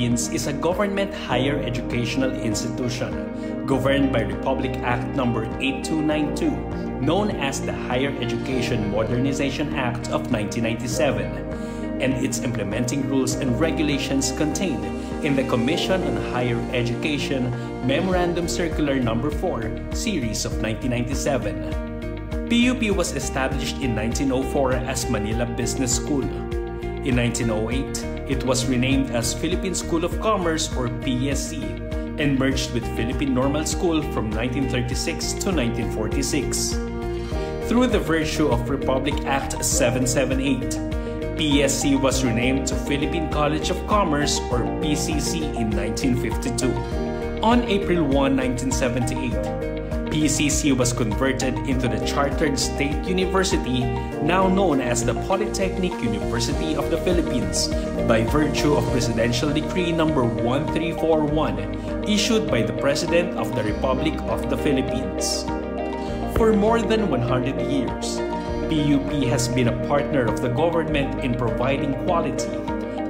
is a government higher educational institution governed by Republic Act No. 8292, known as the Higher Education Modernization Act of 1997, and its implementing rules and regulations contained in the Commission on Higher Education Memorandum Circular No. 4, Series of 1997. PUP was established in 1904 as Manila Business School. In 1908, it was renamed as Philippine School of Commerce or PSC and merged with Philippine Normal School from 1936 to 1946. Through the virtue of Republic Act 778, PSC was renamed to Philippine College of Commerce or PCC in 1952. On April 1, 1978, PCC was converted into the Chartered State University, now known as the Polytechnic University of the Philippines, by virtue of Presidential Decree No. 1341, issued by the President of the Republic of the Philippines. For more than 100 years, PUP has been a partner of the government in providing quality,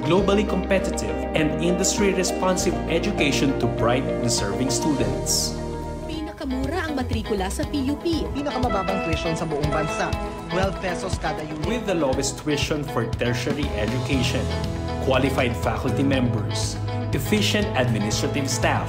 globally competitive, and industry-responsive education to bright, deserving students. Pinakamura ang matrikula sa PUP. Pinakamababang tuition sa buong bansa, 12 pesos kada unit. With the lowest tuition for tertiary education, qualified faculty members, efficient administrative staff,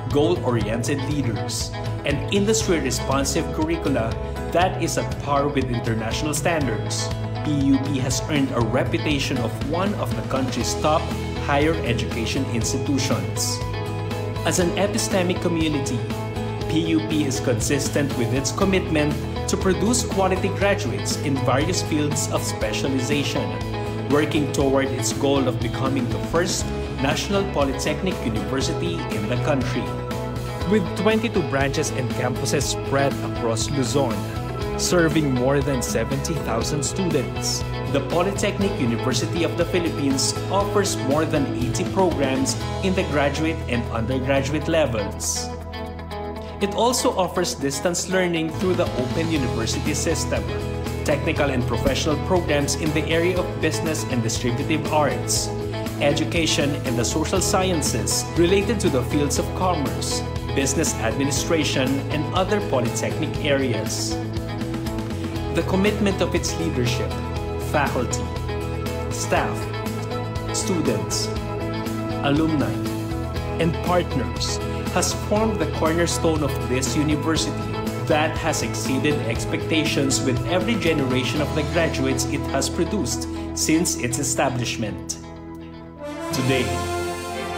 goal-oriented leaders, and industry-responsive curricula that is at par with international standards, PUP has earned a reputation of one of the country's top higher education institutions. As an epistemic community, PUP is consistent with its commitment to produce quality graduates in various fields of specialization, working toward its goal of becoming the first national polytechnic university in the country. With 22 branches and campuses spread across Luzon, serving more than 70,000 students, the Polytechnic University of the Philippines offers more than 80 programs in the graduate and undergraduate levels. It also offers distance learning through the Open University system, technical and professional programs in the area of business and distributive arts, education in the social sciences related to the fields of commerce, business administration, and other polytechnic areas. The commitment of its leadership, faculty, staff, students, alumni, and partners has formed the cornerstone of this university that has exceeded expectations with every generation of the graduates it has produced since its establishment. Today,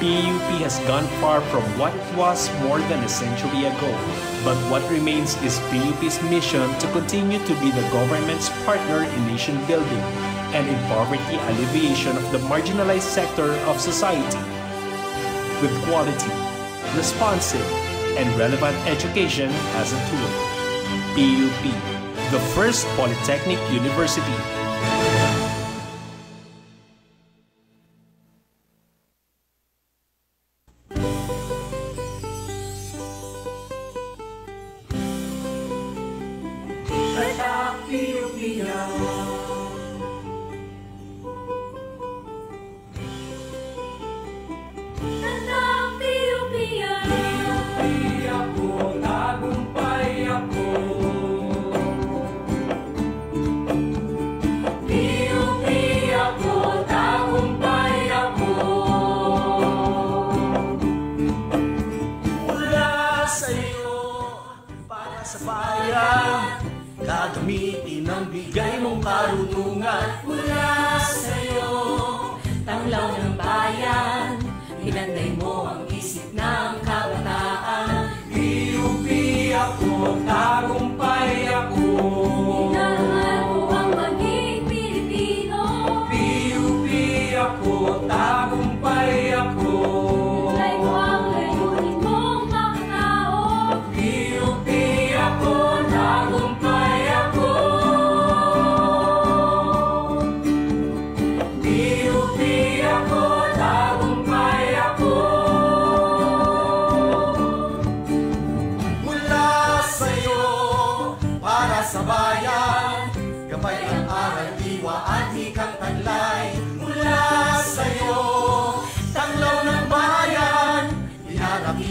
PUP has gone far from what it was more than a century ago, but what remains is PUP's mission to continue to be the government's partner in nation building and in poverty alleviation of the marginalized sector of society. With quality, responsive, and relevant education as a tool. PUP, the first polytechnic university.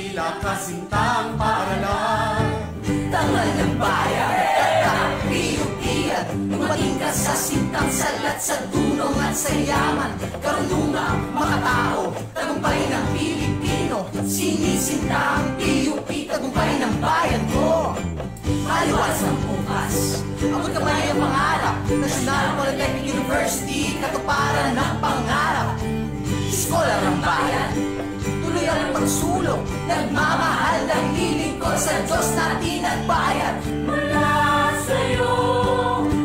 tila kasintang paaralan. Tangal ng bayan, PUP-an, dumating ka sa sintang salat, sa dunong at sa yaman. Karunungan, mga tao, tagumpay ng Pilipino. Sinisinta ang PUP, tagumpay ng bayan ko. Maliwas ng bukas, abot kamay ang pangarap. National Polytechnic University, katuparan ng pangarap. Scholar ng bayan, tuloy ang pagsulong, nagmamahal ng lilingkod sa Diyos natin at bayan. Mula sa'yo,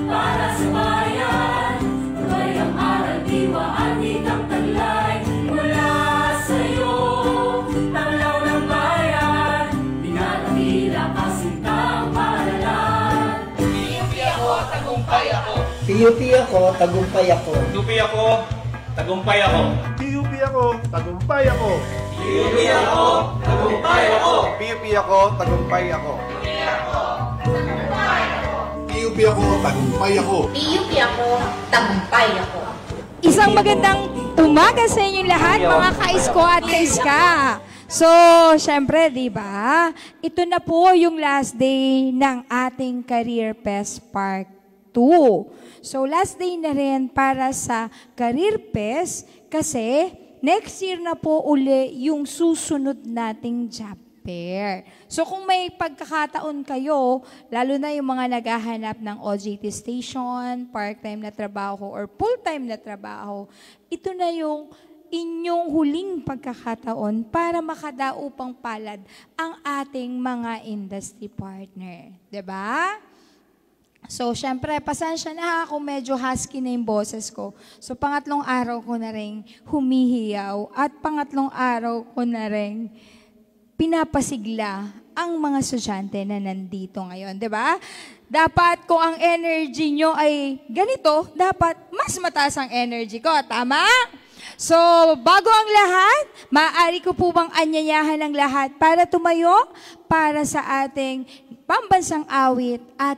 para sa bayan, tuloy ang aral, diwa at ikang taglay. Mula sa'yo, tanglaw ng bayan, dinatila kasintang paaralan. PUP ako, tagumpay ako. PUP ako, tagumpay ako. PUP ako, tagumpay ako. PUP ako, tagumpay ako. PUP ako, tagumpay ako. PUP ako, tagumpay ako. PUP ako, tagumpay ako. PUP ako, tagumpay ako. Isang magandang umaga sa inyong lahat, mga ka-isko at ka-iska. So, syempre, di ba? Ito na po yung last day ng ating Career Fest Part 2. So, last day na rin para sa Career Fest kasi next year na po uli yung susunod nating job fair. So, kung may pagkakataon kayo, lalo na yung mga naghahanap ng OJT station, part-time na trabaho, or full-time na trabaho, ito na yung inyong huling pagkakataon para makadaupang palad ang ating mga industry partner. 'Di ba? So, syempre, pasensya na kung medyo husky na yung boses ko. So, pangatlong araw ko na rin humihiyaw at pangatlong araw ko na rin pinapasigla ang mga estudyante na nandito ngayon, di ba? Dapat kung ang energy nyo ay ganito, dapat mas mataas ang energy ko, tama? So, bago ang lahat, maaari ko po bang anyayahan ang lahat para tumayo para sa ating pambansang awit at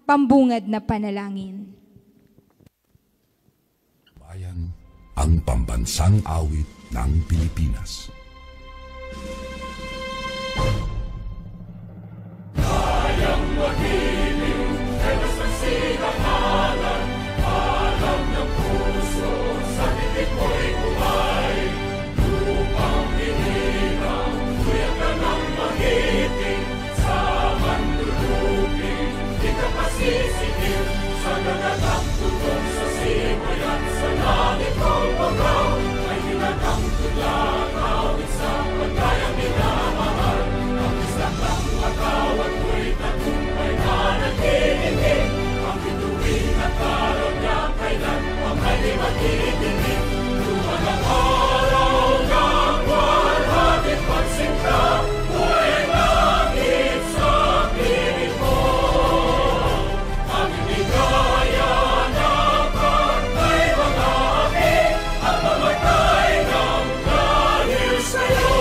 pambungad na panalangin. Bayan, ang pambansang awit ng Pilipinas. Kayang magiliw, etos ng sinakalan, alam ng puso, sa titik mo'y buhay. Lupang hinirang, kuya ka ng magiting, sa manluluping, di ka pasisikil, sa nagagang tutong sa simoy at sa langit kong pagaw, ay hinagang tulang awit sa pagkayang minamahal. Ang islang lang matawag mo'y tagumpay na nagtitindig, ang bituin at araw niya kailan ang may magtitindig. Luman ang araw ng walhatit pagsinta, buhay ang langit sa piling mo. Ang hindi kaya dapat ay mga api, at mamatay ng dahil sa'yo.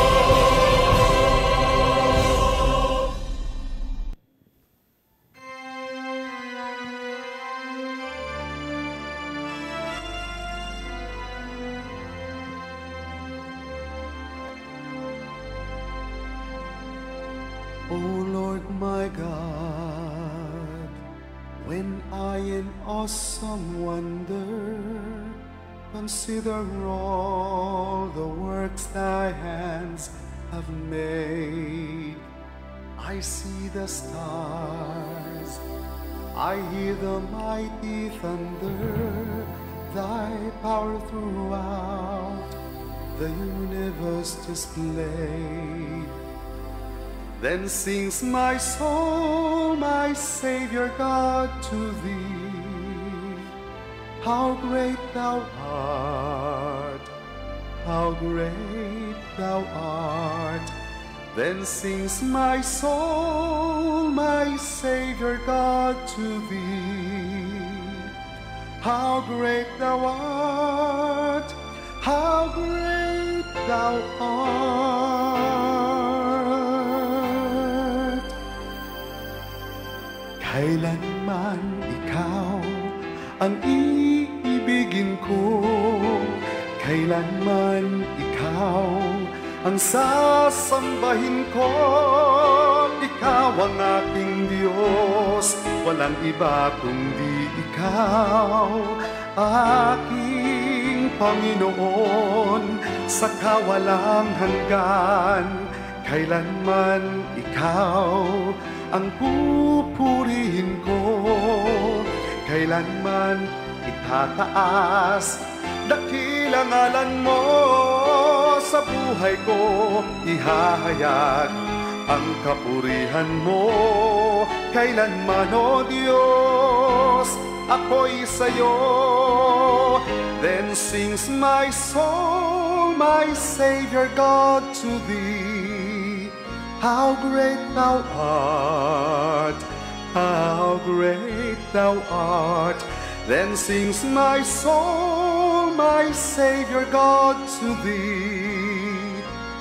O Lord my God, when I in awesome wonder consider all the works thy hands have made, I see the stars, I hear the mighty thunder, thy power throughout the universe displayed. Then sings my soul, my Savior God, to thee. How great thou art, how great thou art. Then sings my soul, my Savior God, to thee. How great thou art, how great thou art. Kailanman ikaw ang iibigin ko, kailanman ikaw ang sasambahin ko. Ikaw ang aking Diyos, walang iba kundi ikaw, aking Panginoon, sa kawalang hanggan. Kailanman ikaw ang pupurihin ko, kailanman itataas dakilang ngalan mo. Sa buhay ko ihahayag ang kapurihan mo, kailanman, O Diyos, ako'y sa'yo. Then sings my soul, my Savior God, to Thee. How great Thou art, how great Thou art. Then sings my soul, my Savior God, to Thee.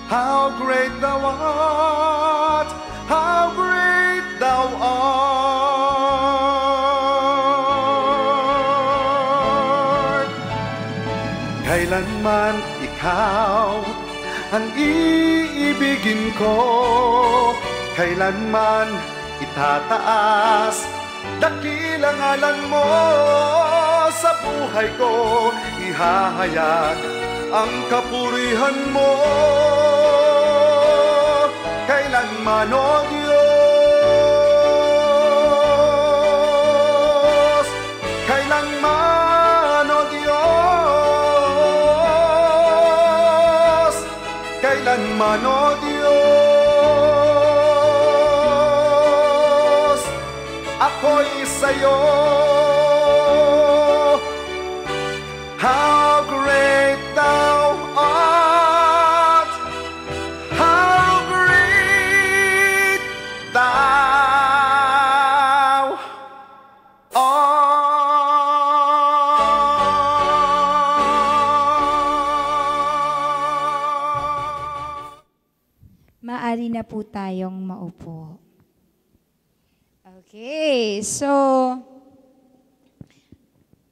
How great Thou art, how great Thou art. Kailanman ikaw ang iibigin ko, kailanman itataas dakilang ngalan mo. Sa buhay ko ihahayag ang kapurihan mo, kailanman, O Diyos, kailanman, O Diyos, kailanman, O Diyos, ako'y sa'yo. How great Thou art, how great Thou art. Maari na po tayong maupo. Okay, so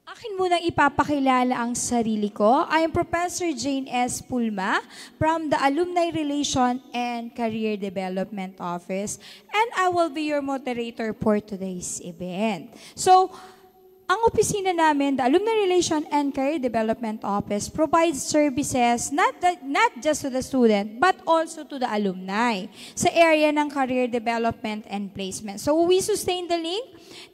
akin munang ipapakilala ang sarili ko. I am Professor Jane S. Pulma from the Alumni Relation and Career Development Office, and I will be your moderator for today's event. So, ang opisina namin, the Alumni Relation and Career Development Office, provides services not just to the student, but also to the alumni sa area ng career development and placement. So, we sustain the link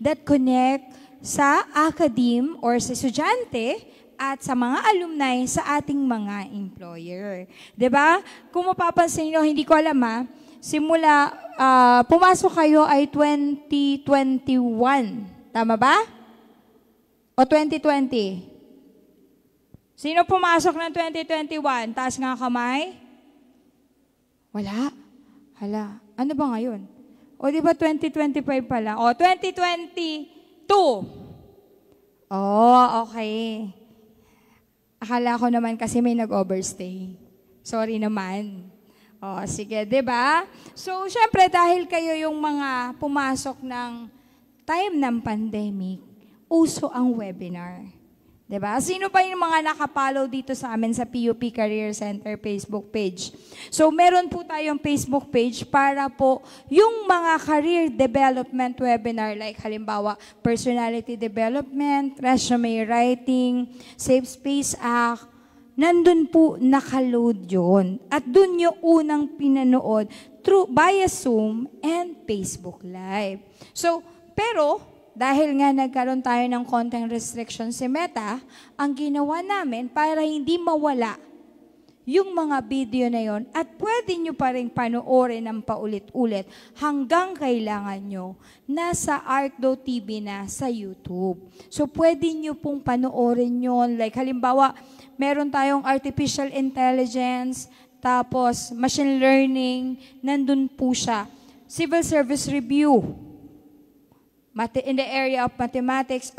that connect sa academe or sa estudyante at sa mga alumni sa ating mga employer. 'Di ba? Kung mapapansin niyo, hindi ko alam simula pumasok kayo ay 2021. Tama ba? O 2020? Sino pumasok ng 2021? Taas nga kamay? Wala. Hala. Ano ba ngayon? O di ba 2025 pala? O 2022. Oh, okay. Akala ko naman kasi may nag-overstay. Sorry naman. Oh, sige, 'di ba? So, syempre dahil kayo yung mga pumasok ng time ng pandemic, uso ang webinar. 'Di ba? Sino pa yung mga nakapollow dito sa amin sa PUP Career Center Facebook page? So, meron po tayong Facebook page para po yung mga career development webinar like halimbawa, personality development, resume writing, Safe Space Act, nandun po nakaload yun. At dun yung unang pinanood via Zoom and Facebook Live. So, pero dahil nga nagkaroon tayo ng content restriction si Meta, ang ginawa namin para hindi mawala yung mga video na yon at pwede nyo pa rin panoorin ng paulit-ulit hanggang kailangan nyo nasa ArcDo TV na sa YouTube. So pwede nyo pong panoorin yon. Like halimbawa, meron tayong artificial intelligence, tapos machine learning, nandun po siya. Civil service review, in the area of mathematics,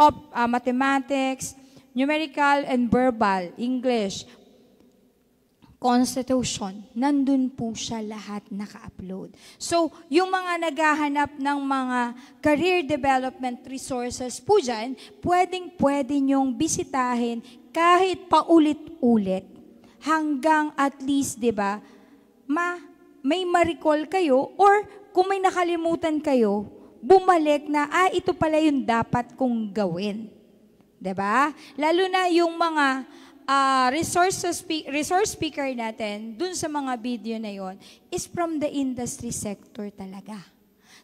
numerical and verbal, English, Constitution, nandun po siya lahat naka-upload. So, yung mga naghahanap ng mga career development resources po dyan, pwede nyong bisitahin kahit paulit-ulit hanggang at least, di ba, may ma-recall kayo or kung may nakalimutan kayo, bumalik na, ito pala yung dapat kong gawin. 'Di ba? Lalo na yung mga resource speaker natin, dun sa mga video na yon, is from the industry sector talaga.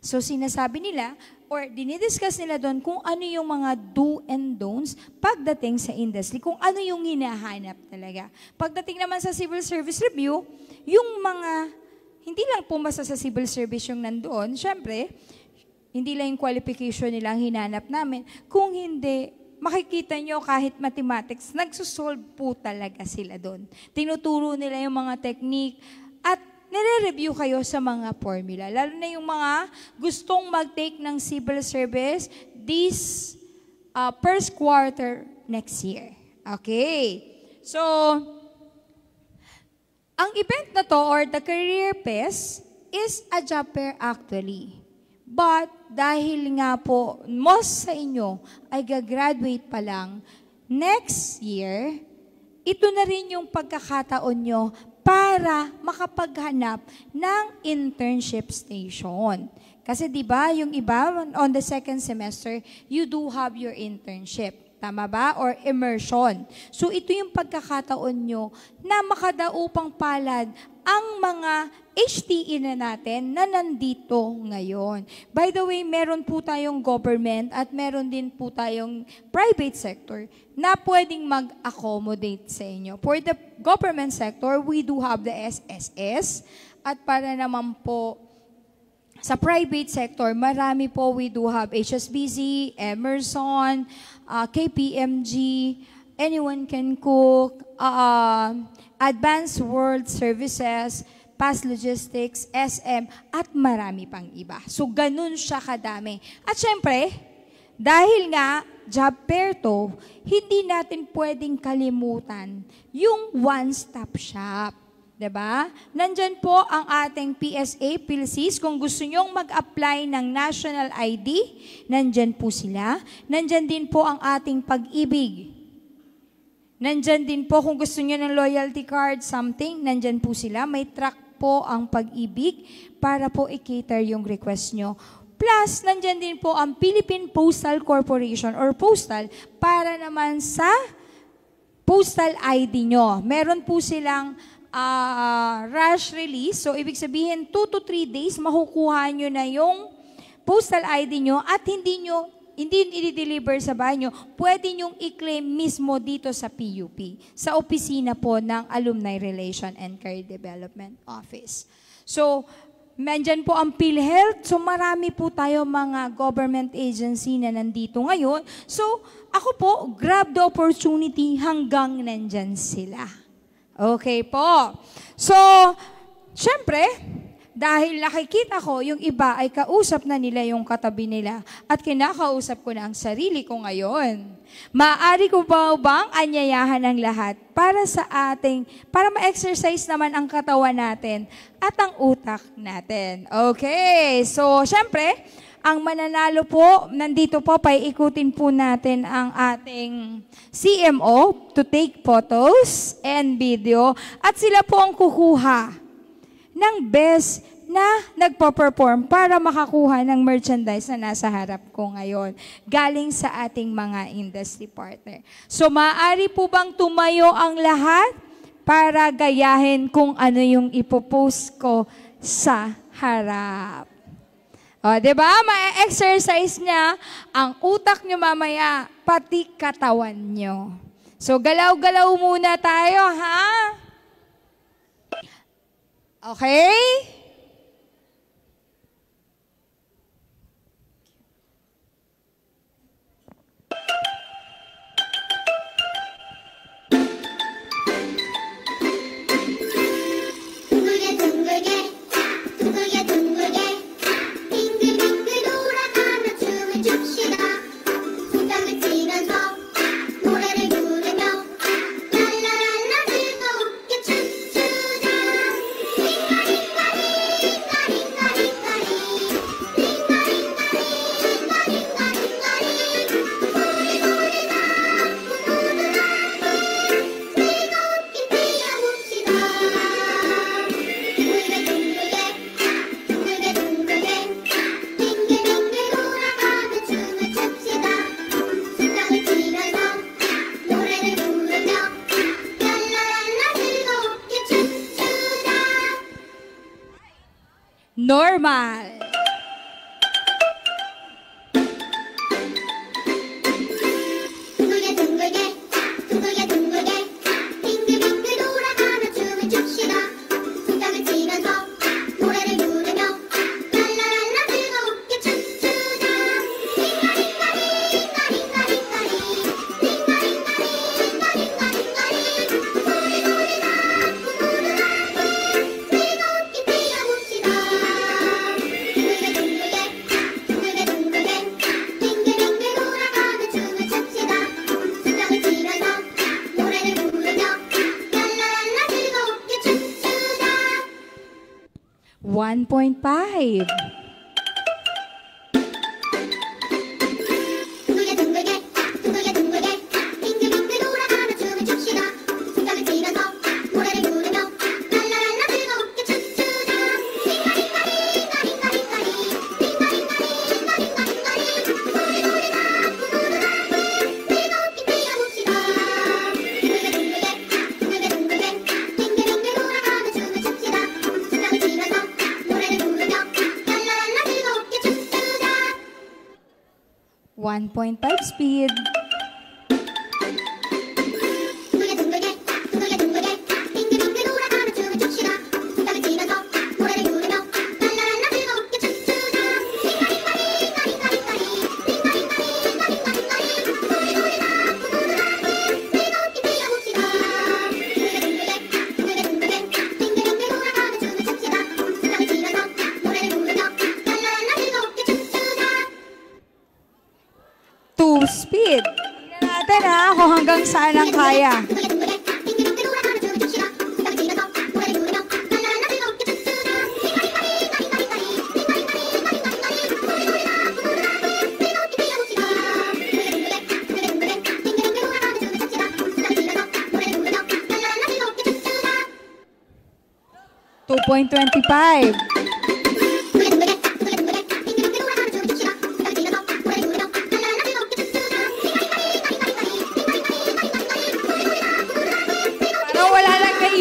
So sinasabi nila, or dinidiscuss nila doon kung ano yung mga do and don'ts pagdating sa industry, kung ano yung hinahanap talaga. Pagdating naman sa civil service review, yung mga, hindi lang po basta sa civil service yung nandoon, syempre, hindi lang yung qualification nila ang hinanap namin. Kung hindi, makikita nyo kahit mathematics, nagsusolve po talaga sila doon. Tinuturo nila yung mga technique at nire-review kayo sa mga formula. Lalo na yung mga gustong mag-take ng civil service this first quarter next year. Okay. So, ang event na to or the Career Fest is a job fair actually. But dahil nga po, most sa inyo ay gagraduate pa lang, next year, ito na rin yung pagkakataon nyo para makapaghanap ng internship station. Kasi di ba yung iba, on the second semester, you do have your internship. Tama ba? Or immersion. So ito yung pagkakataon nyo na makadaupang palad ang mga HTE na natin na nandito ngayon. By the way, meron po tayong government at meron din po tayong private sector na pwedeng mag-accommodate sa inyo. For the government sector, we do have the SSS at para naman po sa private sector, marami po, we do have HSBC, Emerson, KPMG, Anyone Can Cook, Advanced World Services, Past Logistics, SM, at marami pang iba. So, ganun siya kadami. At syempre, dahil nga, job fair to, hindi natin pwedeng kalimutan yung one-stop shop. Diba? Nandyan po ang ating PSA, PhilSys. Kung gusto nyong mag-apply ng national ID, nandyan po sila. Nandyan din po ang ating pag-ibig. Nandyan din po kung gusto nyo ng loyalty card, something, nandyan po sila. May track po ang pag-ibig para po i-cater yung request nyo. Plus, nandyan din po ang Philippine Postal Corporation or Postal para naman sa postal ID nyo. Meron po silang rush release. So, ibig sabihin, 2 to 3 days, makukuha nyo na yung postal ID nyo at hindi i-deliver sa bahay nyo. Pwede nyong i-claim mismo dito sa PUP, sa opisina po ng Alumni Relation and Career Development Office. So, nandyan po ang PhilHealth. So, marami po tayo mga government agency na nandito ngayon. So, ako po, grab the opportunity hanggang nandyan sila. Okay po. So, syempre, dahil nakikita ko, yung iba ay kausap na nila yung katabi nila at kinakausap ko na ang sarili ko ngayon. Maaari ko ba bang anyayahan ang lahat para para ma-exercise naman ang katawan natin at ang utak natin. Okay, so syempre, ang mananalo po, nandito po, paiikutin po natin ang ating CMO to take photos and video at sila po ang kukuha ng best na nagpo-perform para makakuha ng merchandise na nasa harap ko ngayon galing sa ating mga industry partner. So, maaari po bang tumayo ang lahat para gayahin kung ano yung ipopost ko sa harap? O, diba? Ma-exercise niya ang utak niyo mamaya, pati katawan niyo. So, galaw-galaw muna tayo, ha? Okay? 랄라랄라 즐겁게 춤추자 빙가빙가빙 normal. $1.5. $1.5 speed. Speed. Tingnan natin ha, kung hanggang saan ang kaya. $2.25.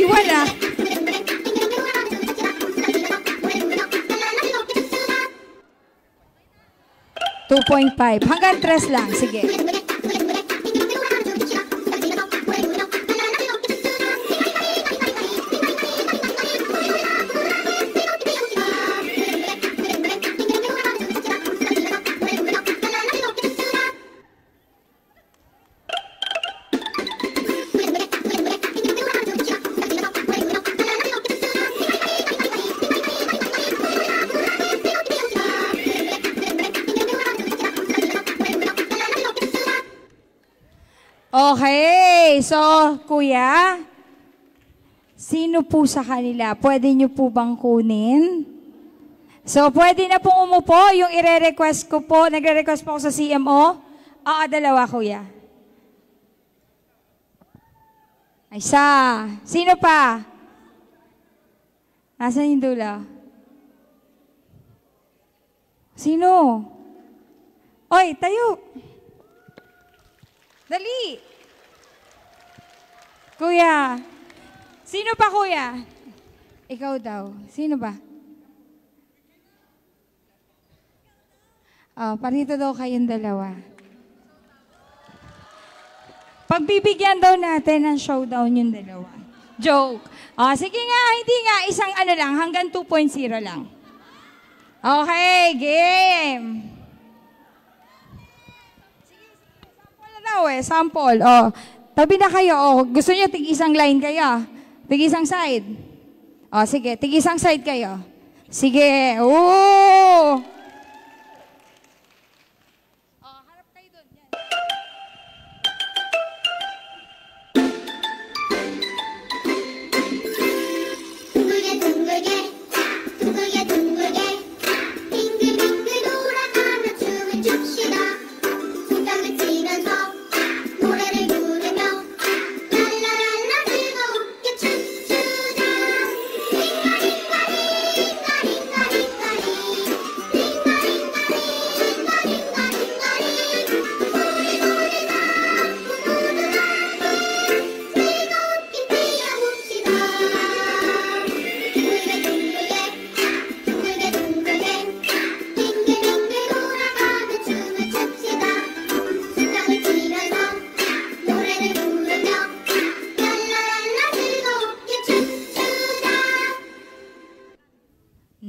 Wala. 2.5. Hanggang 3 lang. Sige. Okay, so kuya, sino po sa kanila? Pwede nyo po bang kunin? So pwede na pong umupo, yung ire-request ko po, nagre-request po ako sa CMO. Dalawa kuya. Isa. Sino pa? Nasaan yung dula? Sino? Oy, tayo. Dali! Kuya. Sino pa, kuya? Ikaw daw. Sino ba? Parito daw kayong dalawa. Pagbibigyan daw natin ng showdown yung dalawa. Joke. Sige nga, hindi nga. Isang ano lang, hanggang 2.0 lang. Okay, game. Sample. Tabi na kayo. Gusto nyo tig-isang line kayo? Tig-isang side? Sige. Tig-isang side kayo. Sige. Oo! Harap kayo dun. Yan.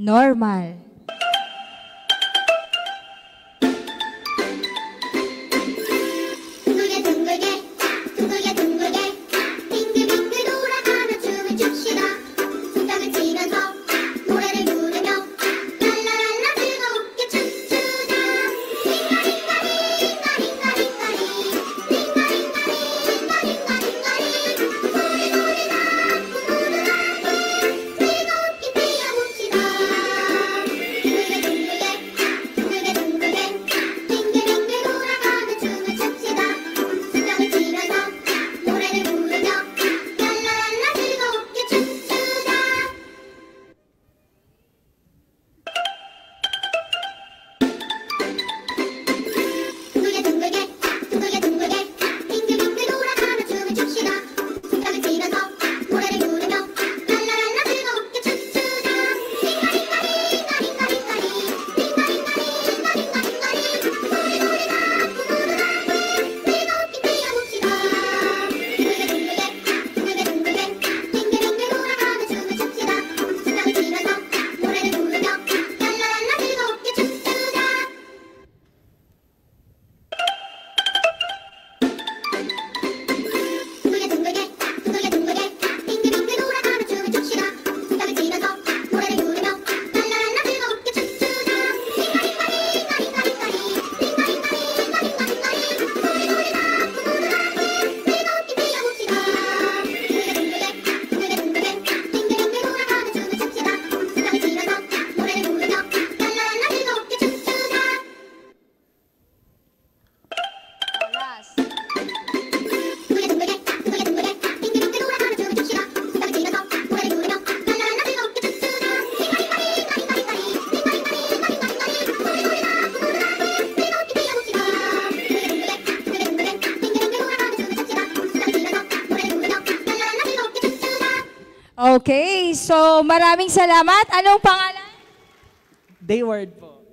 normal. Okay, so maraming salamat. Anong pangalan? Dayward po.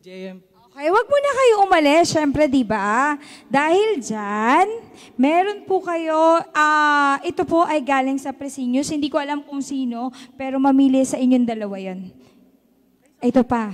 JM. Okay, wag muna kayo umalis, syempre, di ba? Dahil dyan, meron po kayo, ito po ay galing sa Presidios. Hindi ko alam kung sino, pero mamili sa inyong dalawa yan. Ito pa.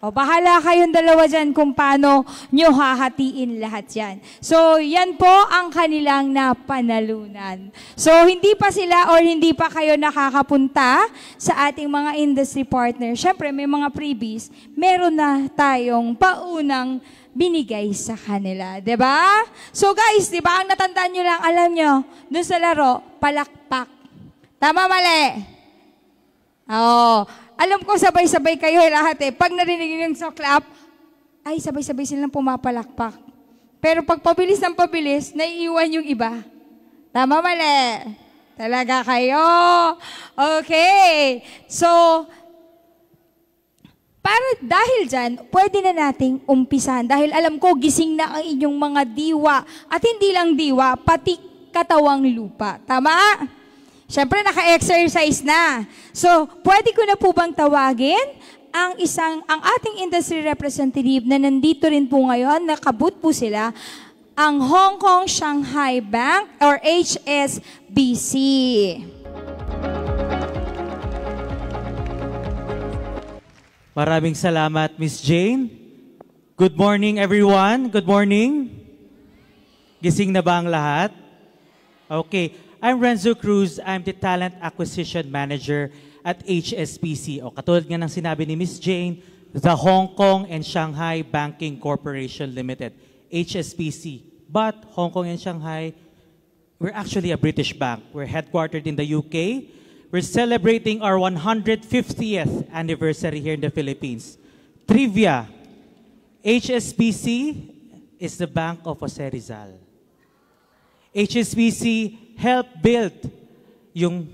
O, bahala kayong dalawa dyan kung paano nyo hahatiin lahat yan. So, yan po ang kanilang napanalunan. So, hindi pa sila or hindi pa kayo nakakapunta sa ating mga industry partner. Siyempre, may mga freebies. Meron na tayong paunang binigay sa kanila. 'Di ba? So, guys, 'di ba, ang natandaan nyo lang, alam nyo, dun sa laro, palakpak. Tama, mali? Oo. Alam ko, sabay-sabay kayo lahat eh. Pag narinig yung sa clap, ay sabay-sabay silang pumapalakpak. Pero pag pabilis ng pabilis, naiiwan yung iba. Tama, mali? Talaga kayo. Okay. So, dahil dyan, pwede na nating umpisahan. Dahil alam ko, gising na ang inyong mga diwa. At hindi lang diwa, pati katawang lupa. Tama? Siyempre, naka-exercise na. So, pwede ko na po bang tawagin ang ating industry representative na nandito rin po ngayon, nakabut po sila, ang Hong Kong Shanghai Bank or HSBC. Maraming salamat, Miss Jane. Good morning, everyone. Good morning. Gising na ba ang lahat? Okay. I'm Renzo Cruz. I'm the Talent Acquisition Manager at HSBC. O katulad nga ng sinabi ni Miss Jane, the Hong Kong and Shanghai Banking Corporation Limited, HSBC. But Hong Kong and Shanghai, we're actually a British bank. We're headquartered in the UK. We're celebrating our 150th anniversary here in the Philippines. Trivia, HSBC is the Bank of Jose Rizal. HSBC helped build yung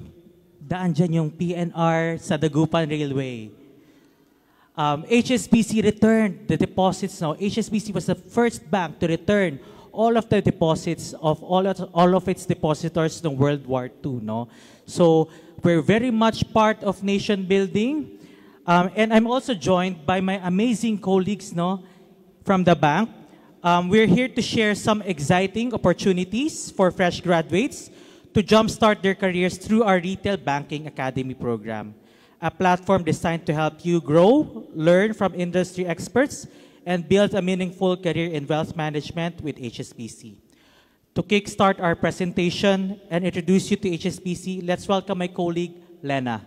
daan dyan, yung PNR sa Dagupan Railway. HSBC returned the deposits now. HSBC was the first bank to return all of the deposits of all of its depositors in World War II. No? So we're very much part of nation building. And I'm also joined by my amazing colleagues from the bank. We're here to share some exciting opportunities for fresh graduates to jumpstart their careers through our Retail Banking Academy program. a platform designed to help you grow, learn from industry experts, and build a meaningful career in wealth management with HSBC. To kickstart our presentation and introduce you to HSBC, let's welcome my colleague, Lena.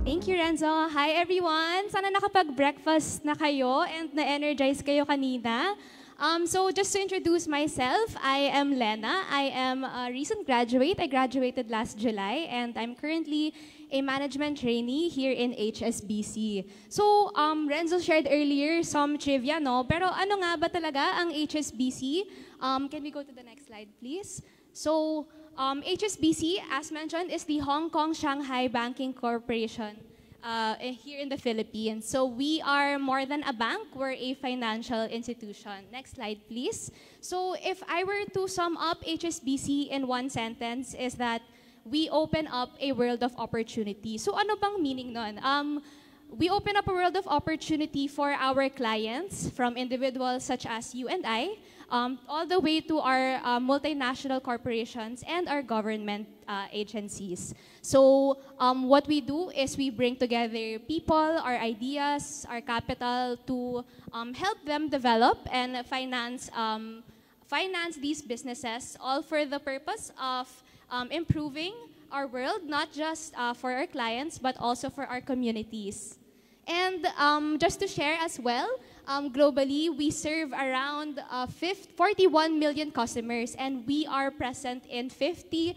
Thank you, Renzo. Hi, everyone. Sana nakapag-breakfast na kayo and na-energize kayo kanina. So just to introduce myself, I am Lena. I am a recent graduate. I graduated last July, and I'm currently a management trainee here in HSBC. So Renzo shared earlier some trivia, no? Pero ano nga ba talaga ang HSBC? Can we go to the next slide, please? So HSBC, as mentioned, is the Hong Kong-Shanghai Banking Corporation here in the Philippines. So we are more than a bank, we're a financial institution. Next slide, please. So if I were to sum up HSBC in one sentence, is that we open up a world of opportunity. So ano bang meaning nun? We open up a world of opportunity for our clients, from individuals such as you and I, all the way to our multinational corporations and our government agencies. So what we do is we bring together people, our ideas, our capital to help them develop and finance these businesses, all for the purpose of improving our world, not just for our clients, but also for our communities. And just to share as well, globally, we serve around 41 million customers, and we are present in 57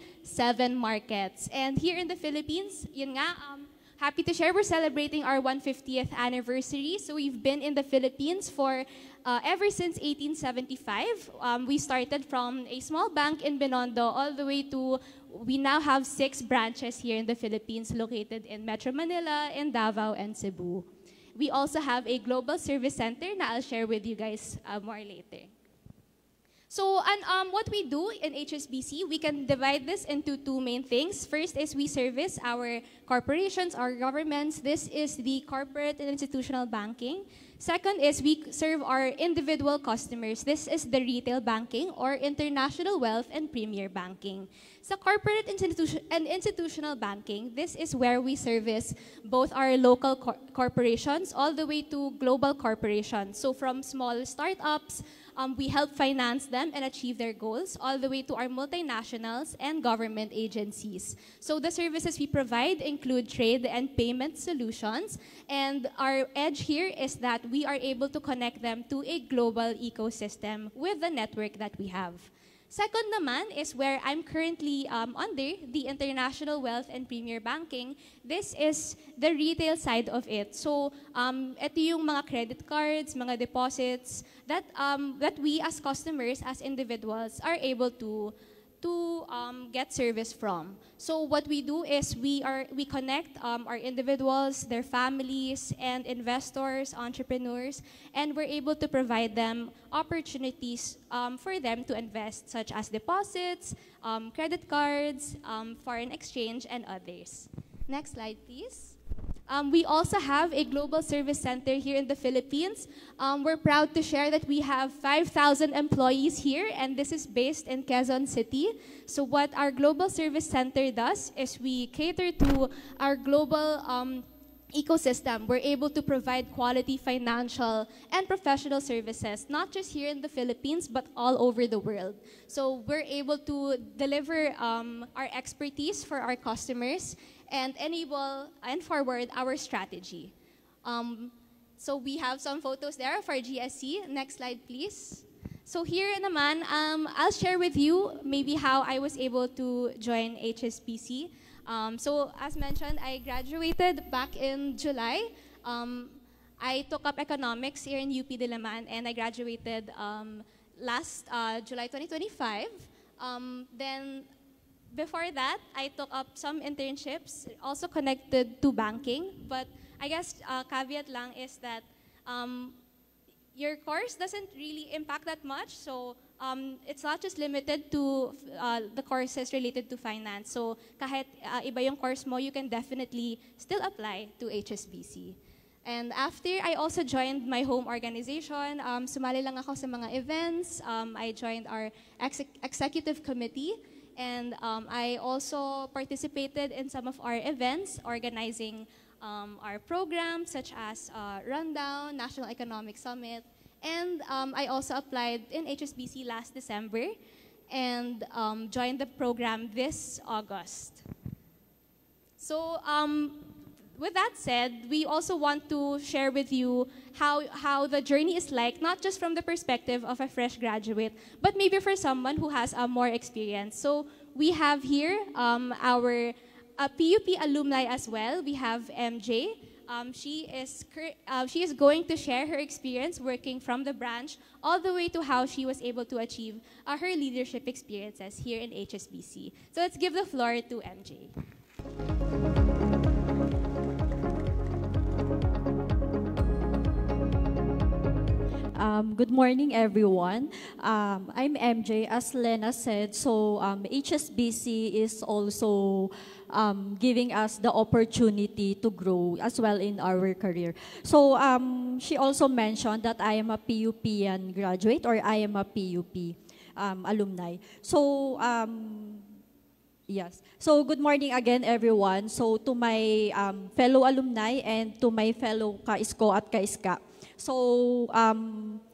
markets. And here in the Philippines, yun nga, happy to share, we're celebrating our 150th anniversary. So we've been in the Philippines for ever since 1875. We started from a small bank in Binondo all the way to, we now have 6 branches here in the Philippines located in Metro Manila, in Davao, and Cebu. We also have a global service center na I'll share with you guys more later. So, and what we do in HSBC, we can divide this into 2 main things. First is we service our corporations, our governments. This is the corporate and institutional banking. Second is we serve our individual customers. This is the retail banking or international wealth and premier banking. Sa corporate and institutional banking, this is where we service both our local corporations all the way to global corporations. So from small startups, we help finance them and achieve their goals, all the way to our multinationals and government agencies. So the services we provide include trade and payment solutions, and our edge here is that we are able to connect them to a global ecosystem with the network that we have. Second naman is where I'm currently under the international wealth and premier banking. This is the retail side of it. So ito yung mga credit cards, mga deposits that we as customers, as individuals, are able to get service from. So what we do is we connect our individuals, their families, and investors, entrepreneurs, and we're able to provide them opportunities for them to invest, such as deposits, credit cards, foreign exchange, and others. Next slide, please. We also have a global service center here in the Philippines. We're proud to share that we have 5,000 employees here, and this is based in Quezon City. So what our global service center does is we cater to our global ecosystem. We're able to provide quality financial and professional services, not just here in the Philippines, but all over the world. So we're able to deliver our expertise for our customers and enable and forward our strategy. So we have some photos there of our GSC. Next slide, please. So here naman, I'll share with you maybe how I was able to join HSBC. So as mentioned, I graduated back in July. I took up economics here in UP Diliman, and I graduated last July 2025. Then before that, I took up some internships, also connected to banking. But I guess caveat lang is that your course doesn't really impact that much. So it's not just limited to the courses related to finance. So kahit iba yung course mo, you can definitely still apply to HSBC. And after, I also joined my home organization. Sumali lang ako sa mga events. I joined our executive committee. And I also participated in some of our events, organizing our programs such as Rundown, National Economic Summit, and I also applied in HSBC last December and joined the program this August. So with that said, we also want to share with you how the journey is like, not just from the perspective of a fresh graduate, but maybe for someone who has more experience. So we have here our PUP alumni as well. We have MJ. She is going to share her experience working from the branch all the way to how she was able to achieve her leadership experiences here in HSBC. So let's give the floor to MJ. Good morning, everyone. I'm MJ, as Lena said. So HSBC is also giving us the opportunity to grow as well in our career. So she also mentioned that I am a PUPian graduate, or I am a PUP alumni. So yes. So good morning again, everyone. So to my fellow alumni and to my fellow ka-ISKO at ka-ISKA. So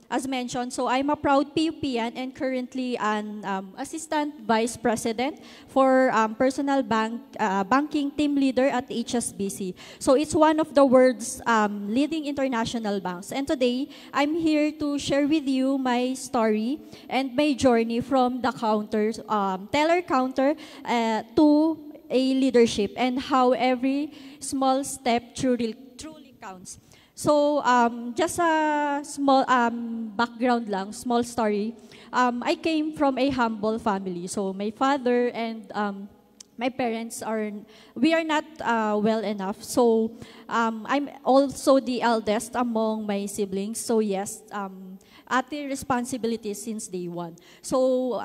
as mentioned, so I'm a proud PUPian and currently an Assistant Vice President for Personal Banking Team Leader at HSBC. So it's one of the world's leading international banks. And today, I'm here to share with you my story and my journey from the teller counter to a leadership, and how every small step truly counts. So, just a small background lang, small story. I came from a humble family. So, my father and my parents we are not well enough. So, I'm also the eldest among my siblings. So, yes, ate responsibilities since day one. So,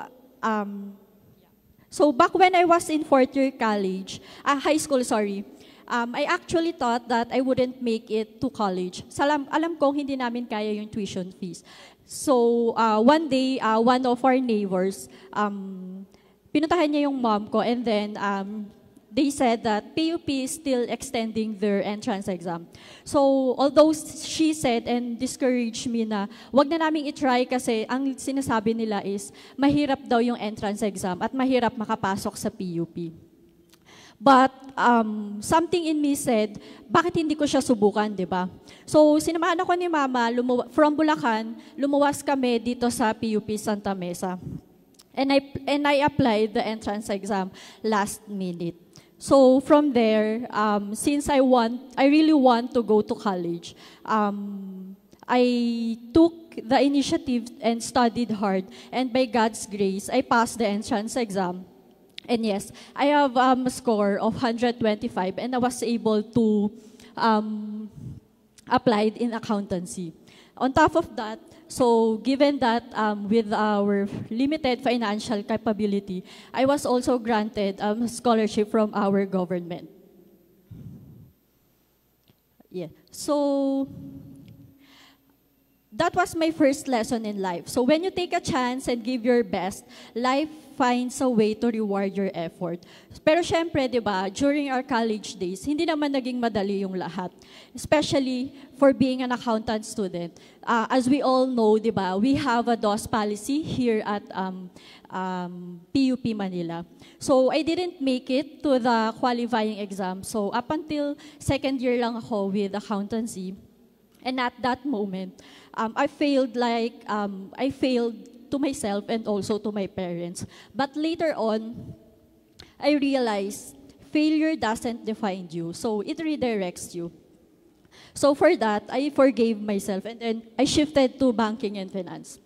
back when I was in fourth year high school, sorry, I actually thought that I wouldn't make it to college. Alam kong hindi namin kaya yung tuition fees. So, one day, one of our neighbors, pinuntahan niya yung mom ko, and then they said that PUP is still extending their entrance exam. So, although she said and discouraged me na wag na naming itry kasi ang sinasabi nila is mahirap daw yung entrance exam at mahirap makapasok sa PUP. But something in me said, bakit hindi ko siya subukan, di ba? So, sinamahan ako ni Mama, from Bulacan, lumuwas kami dito sa PUP Santa Mesa. And I applied the entrance exam last minute. So, from there, since I really want to go to college, I took the initiative and studied hard, and by God's grace, I passed the entrance exam. And yes, I have a score of 125, and I was able to apply in accountancy. On top of that, so given that with our limited financial capability, I was also granted a scholarship from our government. Yeah. So that was my first lesson in life. So when you take a chance and give your best, life finds a way to reward your effort. Pero syempre, di ba, during our college days, hindi naman naging madali yung lahat. Especially for being an accountant student. As we all know, di ba, we have a DOS policy here at PUP Manila. So I didn't make it to the qualifying exam. So up until second year lang ako with accountancy. And at that moment, I failed to myself and also to my parents. But later on, I realized failure doesn't define you, so it redirects you. So for that, I forgave myself, and then I shifted to banking and finance.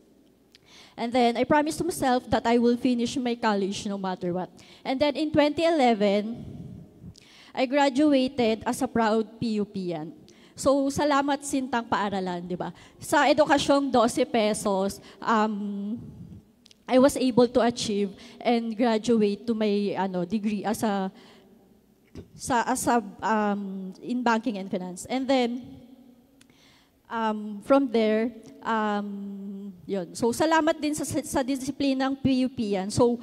And then I promised to myself that I will finish my college no matter what. And then in 2011, I graduated as a proud PUPian. So, salamat Sintang Paaralan, di ba? Sa edukasyong 12 pesos, I was able to achieve and graduate to my degree as in banking and finance. And then, From there, yun. So, salamat din sa disiplinang PUP yan. So,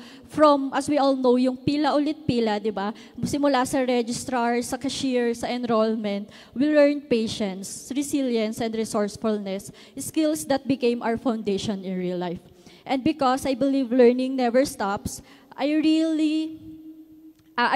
as we all know, yung pila ulit pila, di ba? Simula sa registrar, sa cashier, sa enrollment, we learn patience, resilience, and resourcefulness, skills that became our foundation in real life. And because I believe learning never stops, I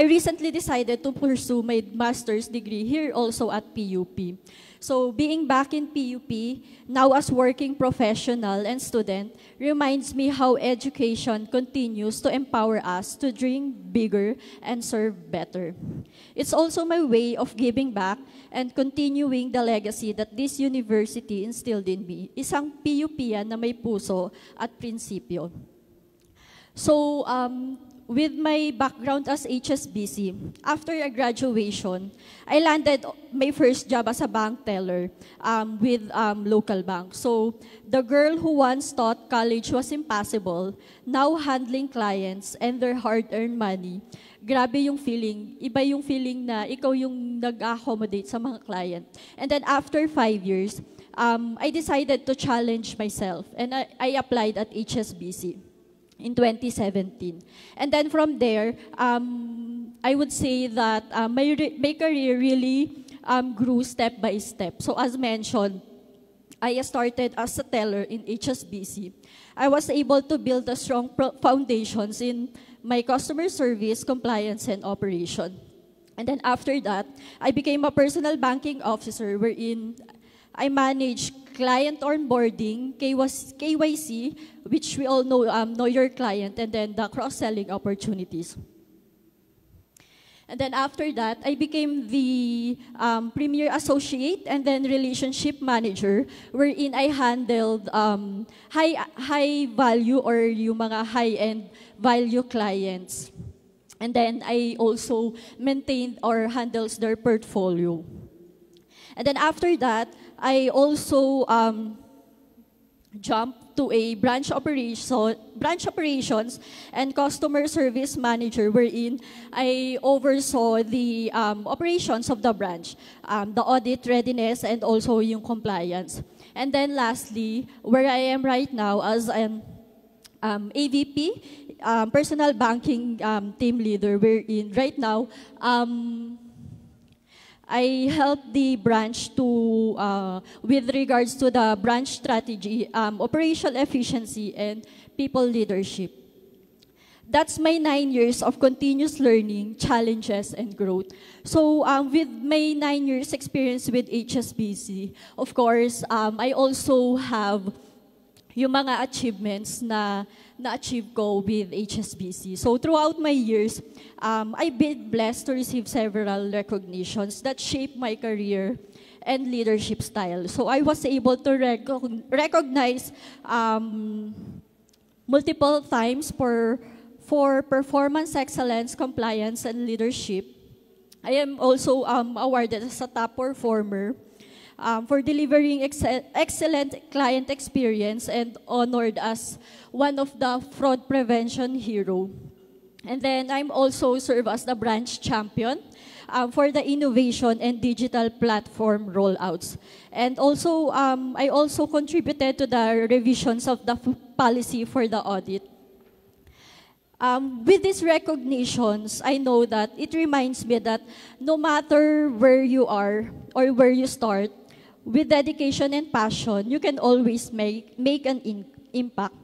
recently decided to pursue my master's degree here also at PUP. So being back in PUP, now as working professional and student, reminds me how education continues to empower us to dream bigger and serve better. It's also my way of giving back and continuing the legacy that this university instilled in me. Isang PUP-yan na may puso at prinsipyo. So, with my background as HSBC, after a graduation, I landed my first job as a bank teller with local bank. So the girl who once thought college was impossible, now handling clients and their hard-earned money, grabe yung feeling. Iba yung feeling na ikaw yung nag-accommodate sa mga client. And then after 5 years, I decided to challenge myself and I applied at HSBC. In 2017. And then from there, I would say that my career really grew step by step. So as mentioned, I started as a teller in HSBC. I was able to build a strong foundations in my customer service, compliance, and operation. And then after that, I became a personal banking officer wherein I manage client onboarding, KYC, which we all know your client, and then the cross-selling opportunities. And then after that, I became the Premier Associate and then Relationship Manager, wherein I handled high value or yung mga high-end value clients. And then I also maintained or handles their portfolio. And then after that, I also jumped to a branch operations and customer service manager, wherein I oversaw the operations of the branch, the audit readiness, and also yung compliance. And then lastly, where I am right now as an AVP, personal banking team leader, wherein right now, I help the branch to, with regards to the branch strategy, operational efficiency, and people leadership. That's my 9 years of continuous learning, challenges, and growth. So with my 9 years experience with HSBC, of course, I also have yung mga achievements na na-achieve ko with HSBC. So throughout my years, I've been blessed to receive several recognitions that shaped my career and leadership style. So I was able to recognize multiple times for performance excellence, compliance, and leadership. I am also awarded as a top performer for delivering excellent client experience and honored as one of the fraud prevention hero. And then I'm also served as the branch champion for the innovation and digital platform rollouts. And also, I also contributed to the revisions of the policy for the audit. With these recognitions, I know that it reminds me that no matter where you are or where you start, with dedication and passion, you can always make an impact.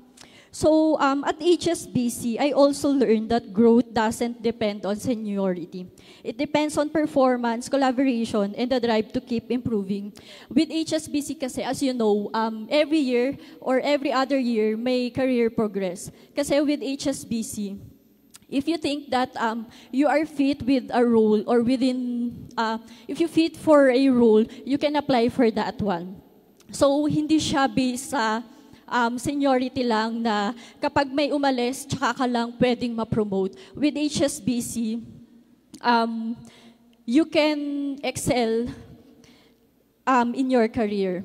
So at HSBC, I also learned that growth doesn't depend on seniority. It depends on performance, collaboration, and the drive to keep improving. With HSBC kasi, as you know, every year or every other year, may career progress. Kasi with HSBC, if you think that you are fit with a role or if you fit for a role, you can apply for that one. So, hindi siya based sa seniority lang na kapag may umalis, tsaka ka lang pwedeng ma-promote. With HSBC, you can excel in your career.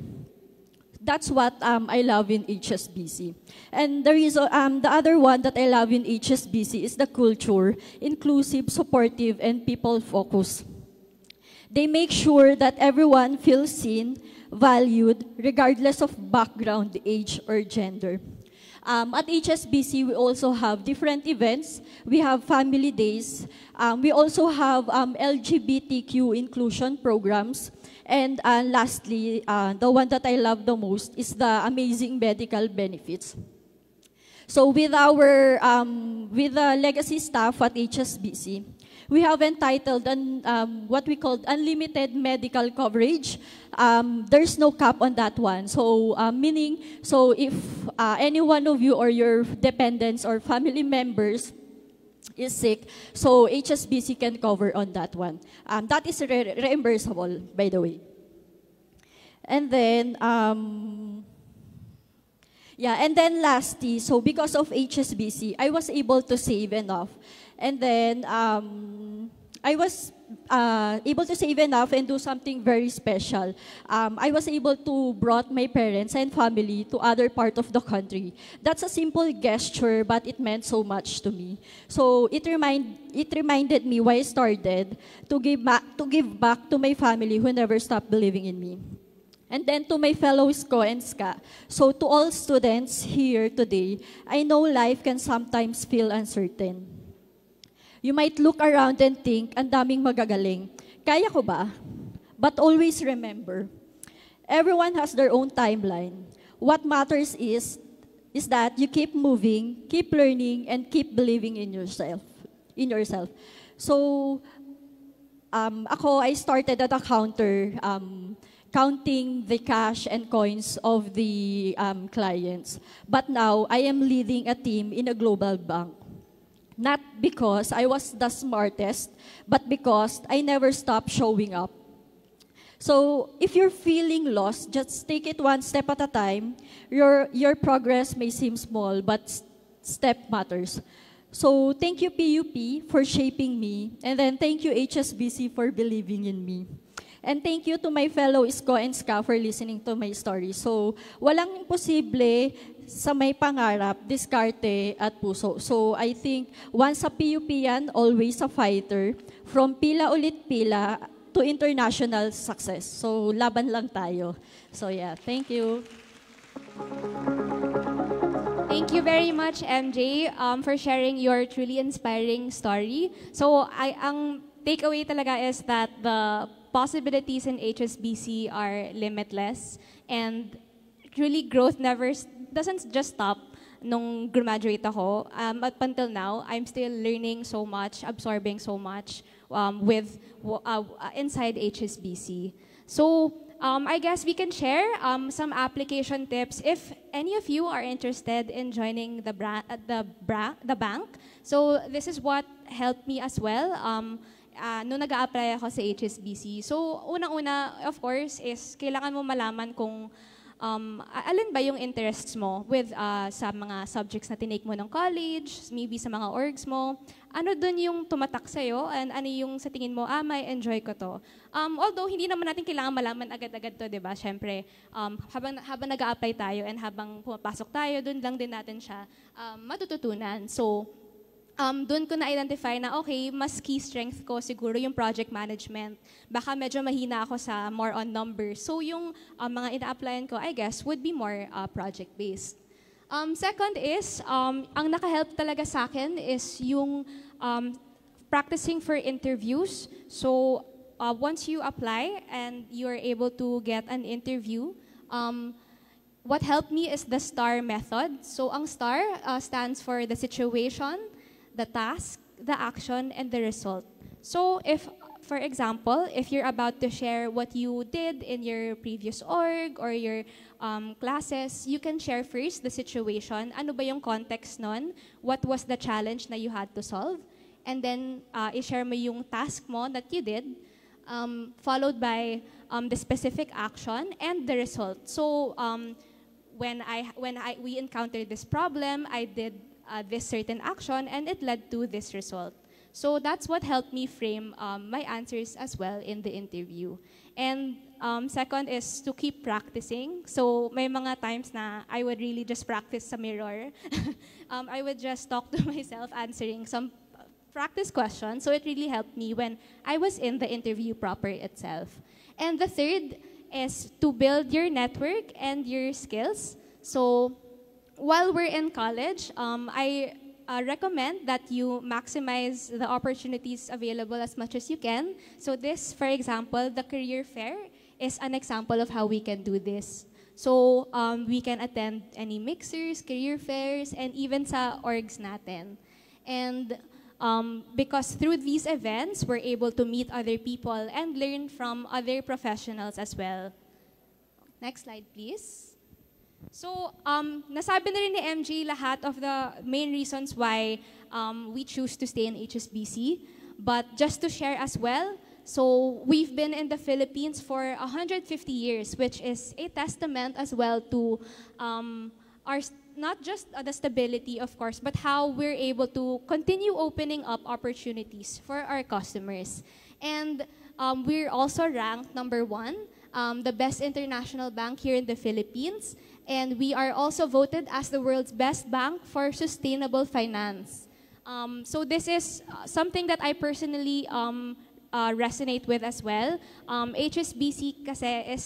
That's what I love in HSBC. And the other one that I love in HSBC is the culture, inclusive, supportive, and people-focused. They make sure that everyone feels seen, valued, regardless of background, age, or gender. At HSBC, we also have different events. We have family days. We also have LGBTQ inclusion programs. And lastly, the one that I love the most is the amazing medical benefits. So with with the legacy staff at HSBC, we have entitled what we call unlimited medical coverage. There's no cap on that one. So meaning, so if any one of you or your dependents or family members is sick, so HSBC can cover on that one. That is reimbursable, by the way. And then, and then lastly, so because of HSBC, I was able to save enough. And then I was able to save enough and do something very special. I was able to brought my parents and family to other part of the country. That's a simple gesture, but it meant so much to me. So it reminded me why I started to give back to my family who never stopped believing in me. And then to my fellow SCO and SCA. So to all students here today, I know life can sometimes feel uncertain. You might look around and think, ang daming magagaling. Kaya ko ba? But always remember, everyone has their own timeline. What matters is that you keep moving, keep learning, and keep believing in yourself. So, I started at a counter, counting the cash and coins of the clients. But now, I am leading a team in a global bank. Not because I was the smartest, but because I never stopped showing up. So if you're feeling lost, just take it one step at a time. Your progress may seem small, but step matters. So thank you, PUP, for shaping me. And then thank you, HSBC, for believing in me. And thank you to my fellow SCO and SCA for listening to my story. So, walang imposible sa may pangarap, diskarte, at puso. So, I think, once a PUP yan, always a fighter. From pila ulit pila to international success. So, laban lang tayo. So, yeah, thank you. Thank you very much, MJ, for sharing your truly inspiring story. So, ang takeaway talaga is that the possibilities in HSBC are limitless, and truly growth doesn't just stop nung graduate ako. Up until now, I'm still learning so much, absorbing so much inside HSBC. So I guess we can share some application tips if any of you are interested in joining the bank. So this is what helped me as well. Nung nag-a-apply ako sa HSBC. So, unang-una, of course, is kailangan mo malaman kung alin ba yung interests mo with sa mga subjects na tinake mo ng college, maybe sa mga orgs mo. Ano dun yung tumatak sa'yo, and ano yung sa tingin mo, may enjoy ko to. Although, hindi naman natin kailangan malaman agad-agad to, di ba? Siyempre, habang nag-a-apply tayo and habang pumapasok tayo, dun lang din natin siya matututunan. So, doon ko na-identify na, okay, mas key strength ko siguro yung project management. Baka medyo mahina ako sa more on numbers. So yung mga ina-applyan ko, I guess, would be more project-based. Second is, ang naka-help talaga sa akin is yung practicing for interviews. So once you apply and you're able to get an interview, what helped me is the STAR method. So ang STAR stands for the situation, the task, the action, and the result. So if, for example, if you're about to share what you did in your previous org or your classes, you can share first the situation. Ano ba yung context nun? What was the challenge na you had to solve? And then, i-share mo yung task mo that you did, followed by the specific action and the result. So, when we encountered this problem, I did this certain action, and it led to this result. So that's what helped me frame my answers as well in the interview. And second is to keep practicing. So may mga times na I would really just practice sa mirror. I would just talk to myself answering some practice questions, so it really helped me when I was in the interview proper itself. And the third is to build your network and your skills. So while we're in college, I recommend that you maximize the opportunities available as much as you can. So this, for example, the career fair is an example of how we can do this. So we can attend any mixers, career fairs, and even sa orgs natin. And because through these events, we're able to meet other people and learn from other professionals as well. Next slide, please. So, nasabi na rin ni MJ lahat of the main reasons why we choose to stay in HSBC. But just to share as well, so we've been in the Philippines for 150 years, which is a testament as well to our, not just the stability, of course, but how we're able to continue opening up opportunities for our customers. And we're also ranked #1, the best international bank here in the Philippines. And we are also voted as the world's best bank for sustainable finance. So this is something that I personally resonate with as well. HSBC kasi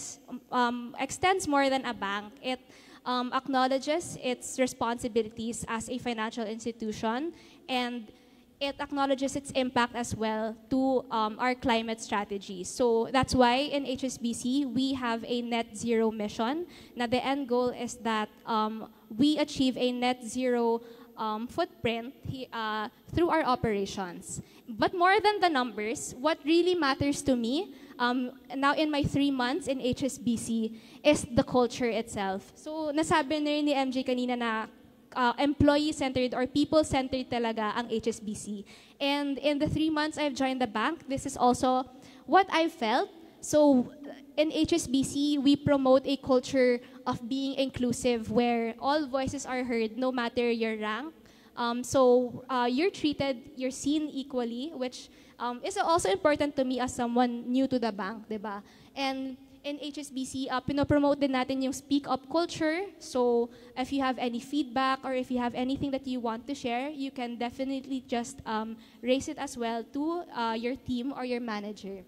extends more than a bank. It acknowledges its responsibilities as a financial institution, and it acknowledges its impact as well to our climate strategy. So that's why in HSBC, we have a net zero mission. Now the end goal is that we achieve a net zero footprint through our operations. But more than the numbers, what really matters to me now in my 3 months in HSBC is the culture itself. So nasabi na rin ni MJ kanina na employee-centered or people-centered talaga ang HSBC. And in the 3 months I've joined the bank, this is also what I felt. So in HSBC, we promote a culture of being inclusive where all voices are heard no matter your rank. So you're treated, you're seen equally, which is also important to me as someone new to the bank, diba? And in HSBC, pinopromote din natin yung speak-up culture. So if you have any feedback or if you have anything that you want to share, you can definitely just raise it as well to your team or your manager.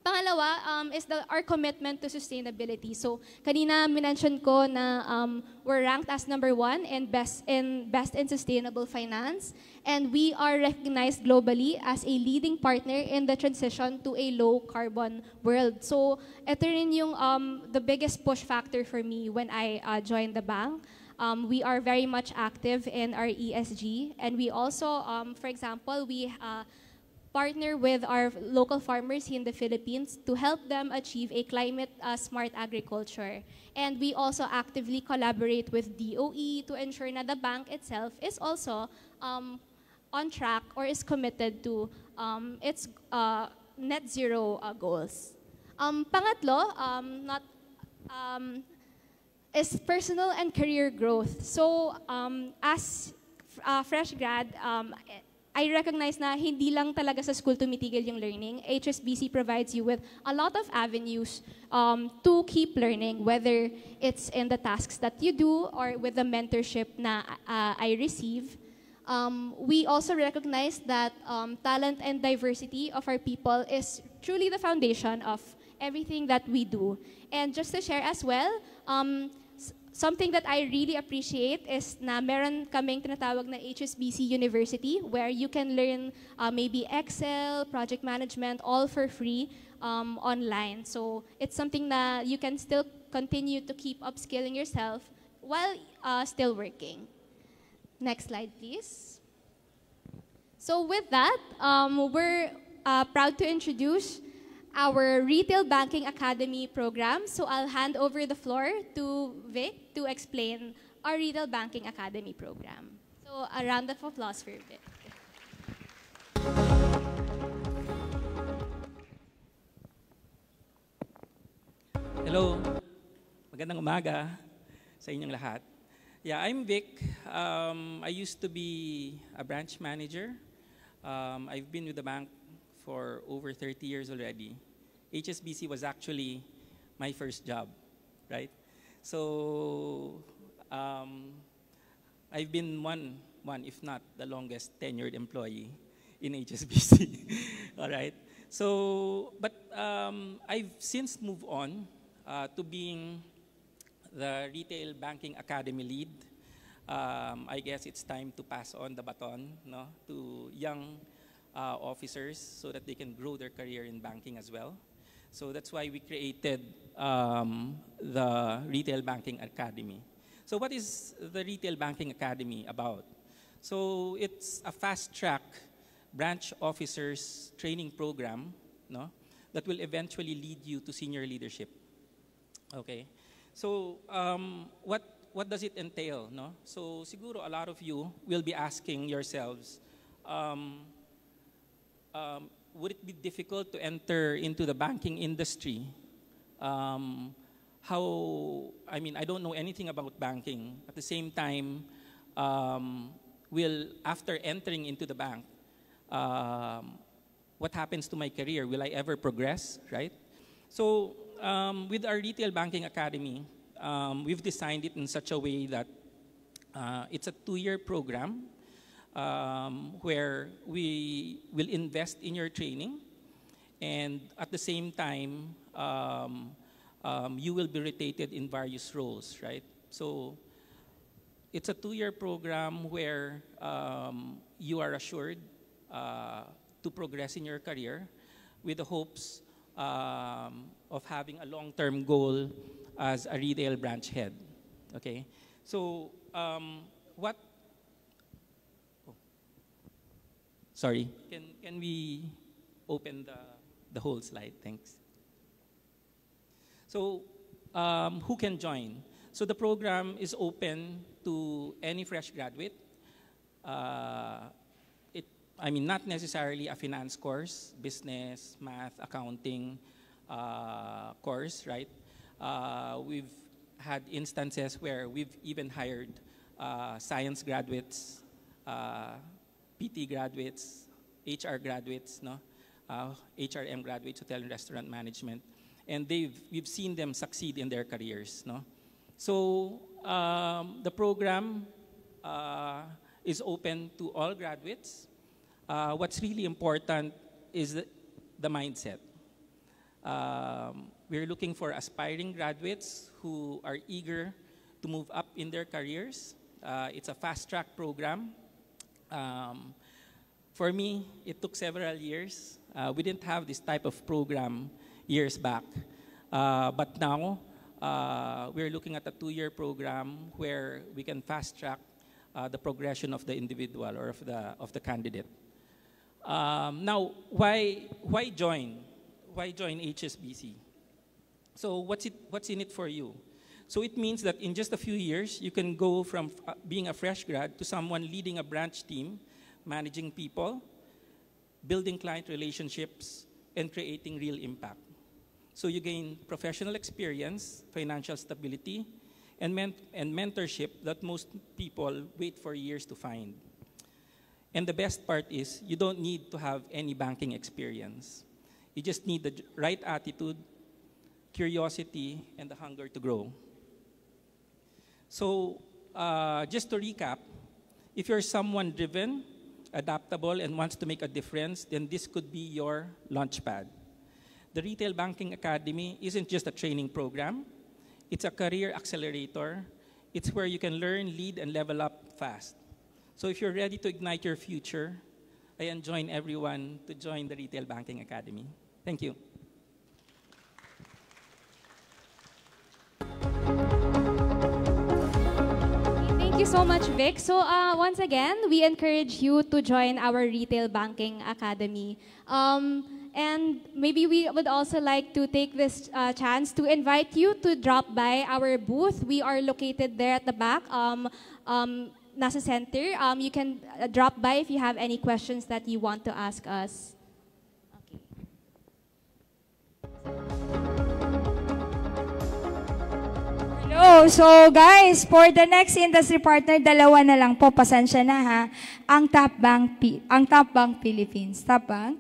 Pangalawa is our commitment to sustainability. So kanina minention ko na we're ranked as #1 in best in sustainable finance, and we are recognized globally as a leading partner in the transition to a low carbon world. So ito rin yung the biggest push factor for me when I joined the bank. We are very much active in our ESG, and we also, for example, we partner with our local farmers here in the Philippines to help them achieve a climate-smart agriculture. And we also actively collaborate with DOE to ensure na the bank itself is also on track or is committed to its net zero goals. Pangatlo, is personal and career growth. So as fresh grad, I recognize na hindi lang talaga sa school tumitigil yung learning. HSBC provides you with a lot of avenues to keep learning, whether it's in the tasks that you do or with the mentorship na I receive. We also recognize that talent and diversity of our people is truly the foundation of everything that we do. And just to share as well, something that I really appreciate is na meron kaming tinatawag na HSBC University where you can learn maybe Excel, project management, all for free online. So it's something that you can still continue to keep upskilling yourself while still working. Next slide, please. So with that, we're proud to introduce our Retail Banking Academy program. So I'll hand over the floor to Vic to explain our Retail Banking Academy program. So a round of applause for Vic. Hello, magandang umaga sa inyong lahat. Yeah, I'm Vic. I used to be a branch manager. I've been with the bank for over 30 years already. HSBC was actually my first job, right? So I've been one, if not the longest tenured employee in HSBC. All right. So, but I've since moved on to being the Retail Banking Academy lead. I guess it's time to pass on the baton, no, to young officers so that they can grow their career in banking as well. So that's why we created the Retail Banking Academy. So what is the Retail Banking Academy about? So it's a fast-track branch officers training program, no, that will eventually lead you to senior leadership. Okay. So what does it entail, no? So siguro a lot of you will be asking yourselves, would it be difficult to enter into the banking industry? I mean, I don't know anything about banking. At the same time, after entering into the bank, what happens to my career? Will I ever progress, right? So with our Retail Banking Academy, we've designed it in such a way that it's a 2-year program where we will invest in your training, and at the same time, you will be rotated in various roles, right? So it's a 2-year program where you are assured to progress in your career with the hopes of having a long-term goal as a retail branch head, okay? So sorry, can we open the whole slide? Thanks. So who can join? So the program is open to any fresh graduate. I mean, not necessarily a finance course, business, math, accounting course, right? We've had instances where we've even hired science graduates, PT graduates, HR graduates, no? HRM graduates, hotel and restaurant management, and we've seen them succeed in their careers, no? So the program is open to all graduates. What's really important is the mindset. We're looking for aspiring graduates who are eager to move up in their careers. It's a fast-track program. For me, it took several years. We didn't have this type of program years back. But now, we're looking at a 2-year program where we can fast-track the progression of the individual or of the candidate. Now, why join? Why join HSBC? So what's in it for you? So it means that in just a few years, you can go from being a fresh grad to someone leading a branch team, managing people, building client relationships, and creating real impact. So you gain professional experience, financial stability, and mentorship that most people wait for years to find. And the best part is you don't need to have any banking experience. You just need the right attitude, curiosity, and the hunger to grow. So just to recap, if you're someone driven, adaptable, and wants to make a difference, then this could be your launchpad. The Retail Banking Academy isn't just a training program. It's a career accelerator. It's where you can learn, lead, and level up fast. So if you're ready to ignite your future, I enjoin everyone to join the Retail Banking Academy. Thank you. Thank you so much, Vic. So once again, we encourage you to join our Retail Banking Academy. And maybe we would also like to take this chance to invite you to drop by our booth. We are located there at the back, nasa center. You can drop by if you have any questions that you want to ask us. Okay. Hello. So guys, for the next industry partner, dalawa na lang po. Pasensya na ha. Ang Top Bank Philippines. Top Bank.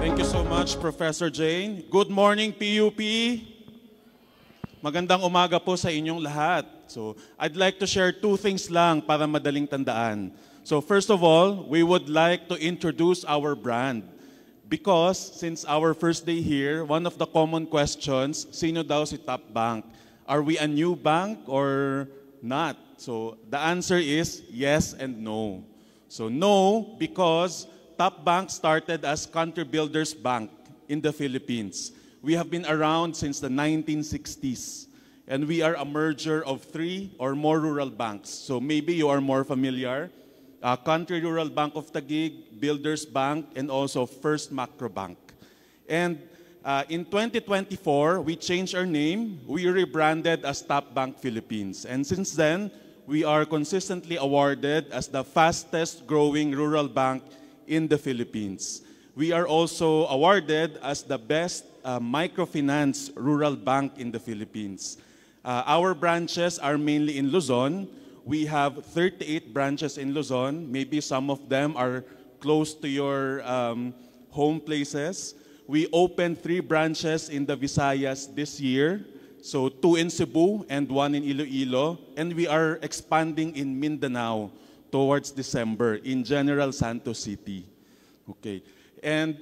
Thank you so much, Professor Jane. Good morning, PUP. Magandang umaga po sa inyong lahat. So I'd like to share two things lang para madaling tandaan. So first of all, we would like to introduce our brand. Because since our first day here, one of the common questions, sino daw si Top Bank? Are we a new bank or not? So the answer is yes and no. So no, because Top Bank started as Country Builders Bank in the Philippines. We have been around since the 1960s. And we are a merger of 3 or more rural banks. So maybe you are more familiar. Country Rural Bank of Taguig, Builders Bank, and also First Macro Bank. And in 2024, we changed our name. We rebranded as Top Bank Philippines. And since then, we are consistently awarded as the fastest growing rural bank in the Philippines. We are also awarded as the best microfinance rural bank in the Philippines. Our branches are mainly in Luzon. We have 38 branches in Luzon. Maybe some of them are close to your home places. We opened 3 branches in the Visayas this year. So 2 in Cebu and 1 in Iloilo. And we are expanding in Mindanao towards December in General Santos City. Okay. And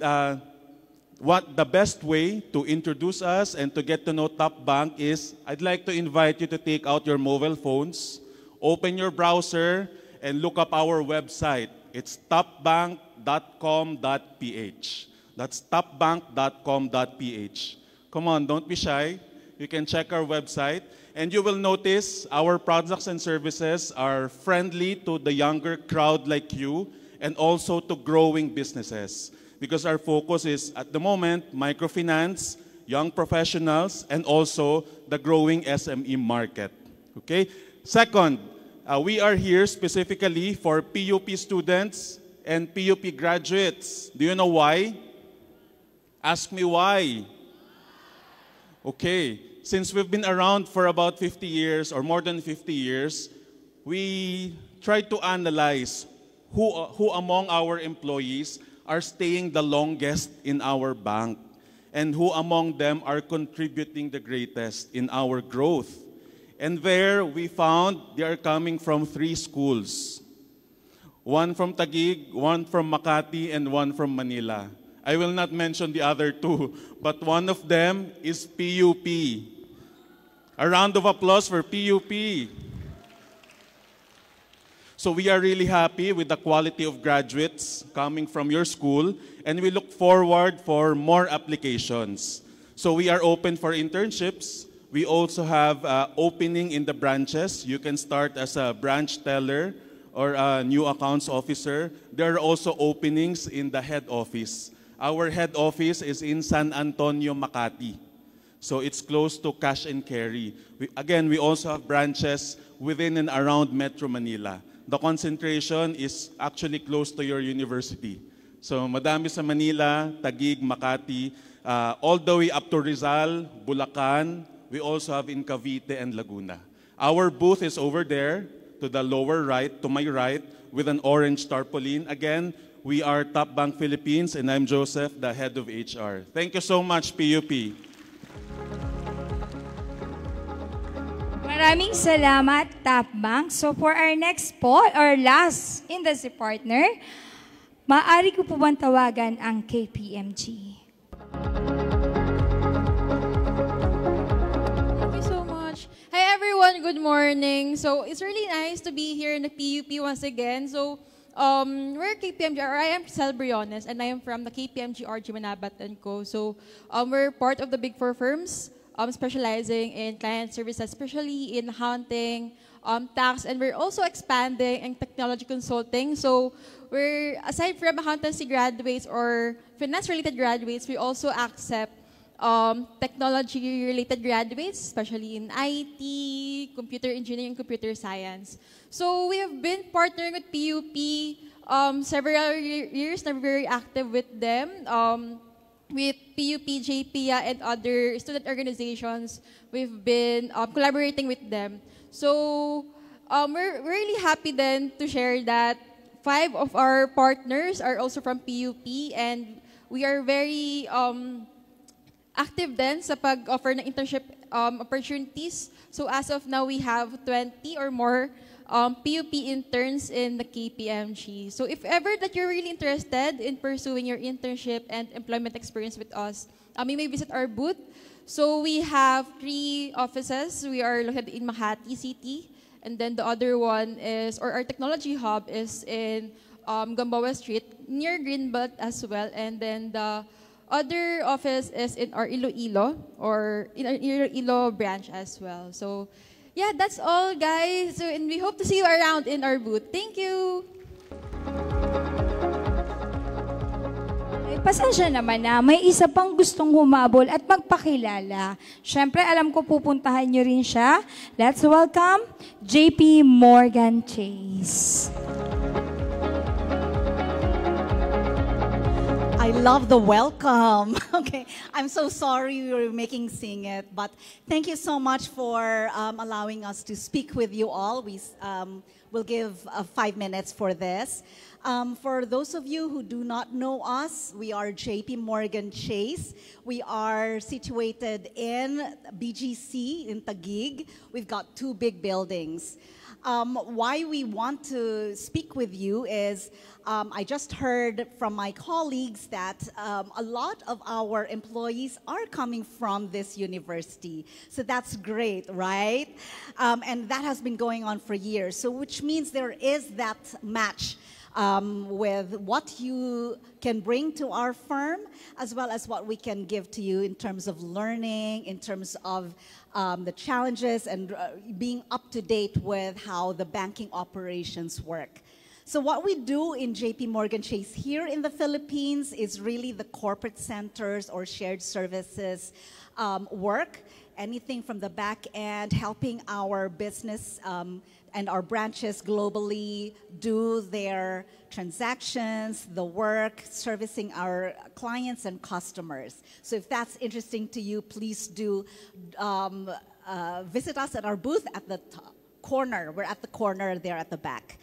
what the best way to introduce us and to get to know Top Bank is, I'd like to invite you to take out your mobile phones, open your browser, and look up our website. It's topbank.com.ph. That's topbank.com.ph. Come on, don't be shy. You can check our website, and you will notice our products and services are friendly to the younger crowd like you, and also to growing businesses. Because our focus is, at the moment, microfinance, young professionals, and also the growing SME market. Okay? Second, we are here specifically for PUP students and PUP graduates. Do you know why? Ask me why. Okay. Since we've been around for about 50 years or more than 50 years, we try to analyze who among our employees are staying the longest in our bank and who among them are contributing the greatest in our growth. And there we found they are coming from 3 schools. One from Taguig, one from Makati, and one from Manila. I will not mention the other 2, but one of them is PUP. A round of applause for PUP. So we are really happy with the quality of graduates coming from your school, and we look forward for more applications. So we are open for internships. We also have opening in the branches. You can start as a branch teller or a new accounts officer. There are also openings in the head office. Our head office is in San Antonio, Makati. So it's close to cash and carry. Again, we also have branches within and around Metro Manila. The concentration is actually close to your university. So madami sa Manila, Taguig, Makati, all the way up to Rizal, Bulacan. We also have in Cavite and Laguna. Our booth is over there to the lower right, to my right, with an orange tarpaulin. Again, we are Top Bank Philippines, and I'm Joseph, the head of HR. Thank you so much, PUP. Maraming salamat, Top Bank. So for our next po, or last industry partner, maaari ko po bang tawagan ang KPMG? Thank you so much. Hi everyone, good morning. So it's really nice to be here in the PUP once again. So we're KPMG, or I am Cel Briones, and I am from the KPMG RG Manabat & Co. So we're part of the Big Four firms, specializing in client services, especially in accounting, tax, and we're also expanding in technology consulting. So we're, aside from accountancy graduates or finance-related graduates, we also accept technology-related graduates, especially in IT, computer engineering, computer science. So we have been partnering with PUP several years, and we're very active with them. With PUP, JPIA, and other student organizations, we've been collaborating with them. So we're really happy then to share that 5 of our partners are also from PUP, and we are very active then sa pag-offer ng internship opportunities. So as of now, we have 20 or more PUP interns in the KPMG. So if ever that you're really interested in pursuing your internship and employment experience with us, you may visit our booth. So we have 3 offices. We are located in Makati City, and then the other one is, or our technology hub is in Gamboa Street, near Greenbelt as well. And then the other office is in our Iloilo, or in our Iloilo branch as well. So yeah, that's all, guys. So, and we hope to see you around in our booth. Thank you! Pasensya naman na, may isa pang gustong humabol at magpakilala. Siyempre, alam ko pupuntahan nyo rin siya. Let's welcome JP Morgan Chase. I love the welcome. Okay, I'm so sorry we were making sing it, but thank you so much for allowing us to speak with you all. We will give 5 minutes for this. For those of you who do not know us, we are JP Morgan Chase. We are situated in BGC in Taguig. We've got 2 big buildings. Why we want to speak with you is I just heard from my colleagues that a lot of our employees are coming from this university. So that's great, right? And that has been going on for years. So which means there is that match with what you can bring to our firm, as well as what we can give to you in terms of learning, in terms of the challenges, and being up to date with how the banking operations work. So what we do in JP Morgan Chase here in the Philippines is really the corporate centers or shared services work. Anything from the back end, helping our business and our branches globally do their transactions, the work, servicing our clients and customers. So if that's interesting to you, please do visit us at our booth at the corner. We're at the corner there at the back.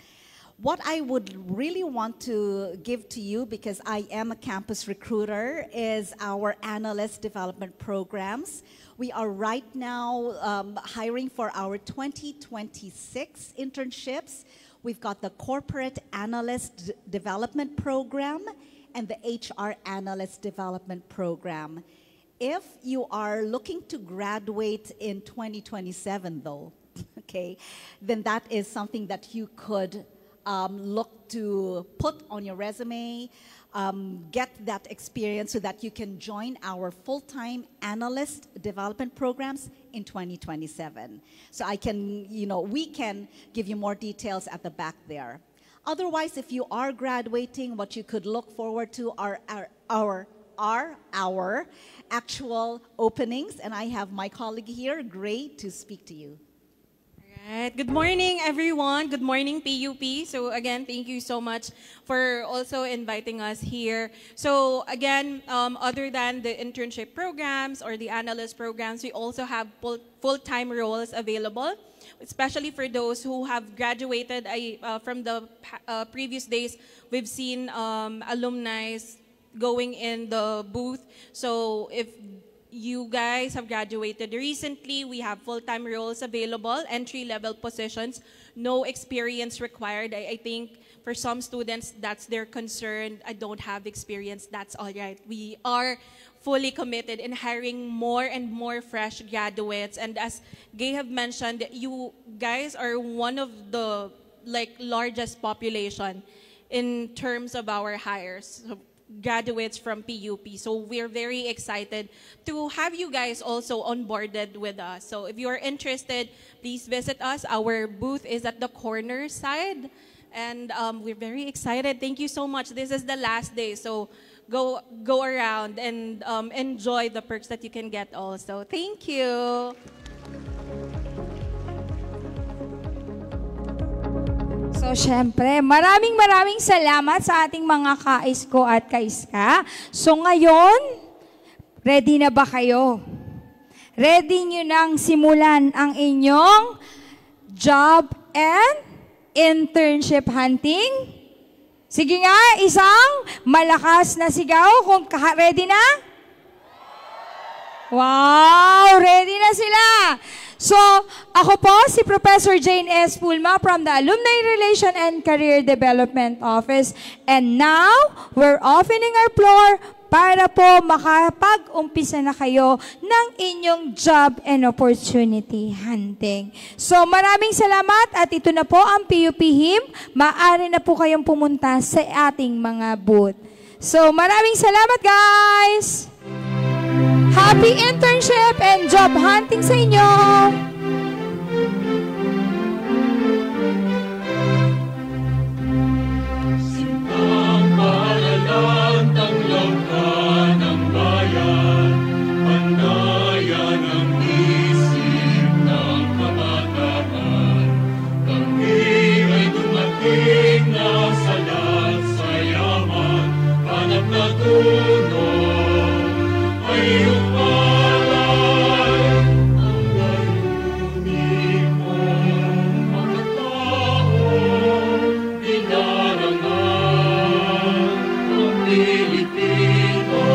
What I would really want to give to you, because I am a campus recruiter, is our analyst development programs. We are right now hiring for our 2026 internships. We've got the Corporate Analyst Development Program and the HR Analyst Development Program. If you are looking to graduate in 2027, though, okay, then that is something that you could look to put on your resume, get that experience so that you can join our full-time analyst development programs in 2027. So I can, we can give you more details at the back there. Otherwise, if you are graduating, what you could look forward to are our actual openings. And I have my colleague here, Gray, to speak to you. Right. Good morning, everyone. Good morning, PUP. So again, thank you so much for also inviting us here. So again, other than the internship programs or the analyst programs, we also have full-time roles available, especially for those who have graduated from the previous days. We've seen alumni going in the booth. So if you guys have graduated recently, we have full-time roles available, entry-level positions, no experience required. I think for some students, that's their concern. I don't have experience, that's all right. We are fully committed in hiring more and more fresh graduates. And as Gay have mentioned, you guys are one of the largest population in terms of our hires. So, graduates from PUP. So we're very excited to have you guys also onboarded with us. So if you're interested, please visit us. Our booth is at the corner side. And we're very excited. Thank you so much. This is the last day. So go around and enjoy the perks that you can get also. Thank you. So, syempre, maraming salamat sa ating mga ka-ISCO at ka-ISCA. So, ngayon, ready na ba kayo? Ready nyo nang simulan ang inyong job and internship hunting? Sige nga, isang malakas na sigaw kung ready na? Wow! Ready na sila! So, ako po si Professor Jane S. Pulma from the Alumni Relation and Career Development Office. And now, we're opening our floor para po makapag-umpisa na kayo ng inyong job and opportunity hunting. So, maraming salamat at ito na po ang PUP HIM. Maaari na po kayong pumunta sa ating mga booth. So, maraming salamat guys! Happy internship and job hunting sa inyo! Sintang paalalang tanglaw ka ng bayan, pandayan ang isip ng kabataan. Kami ay dumating na salat sa yaman, panap na tunong ay iyong palay. Ang layunin mo, mga tao, dinarangan ang Pilipino.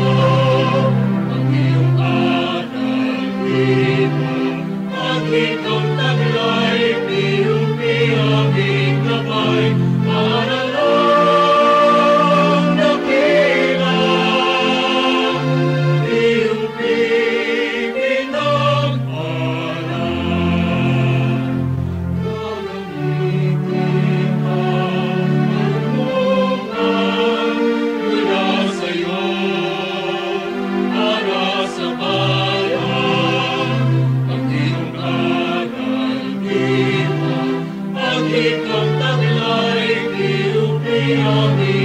Ang iyong aral dito, at itong taglay, PUP aming gabay, para lang dakila. PUP pinagpalan, gagamitin ang kalungan mula sa'yo para sa bayan. Ang iyong aral dito, ang itong taglay, PUP aming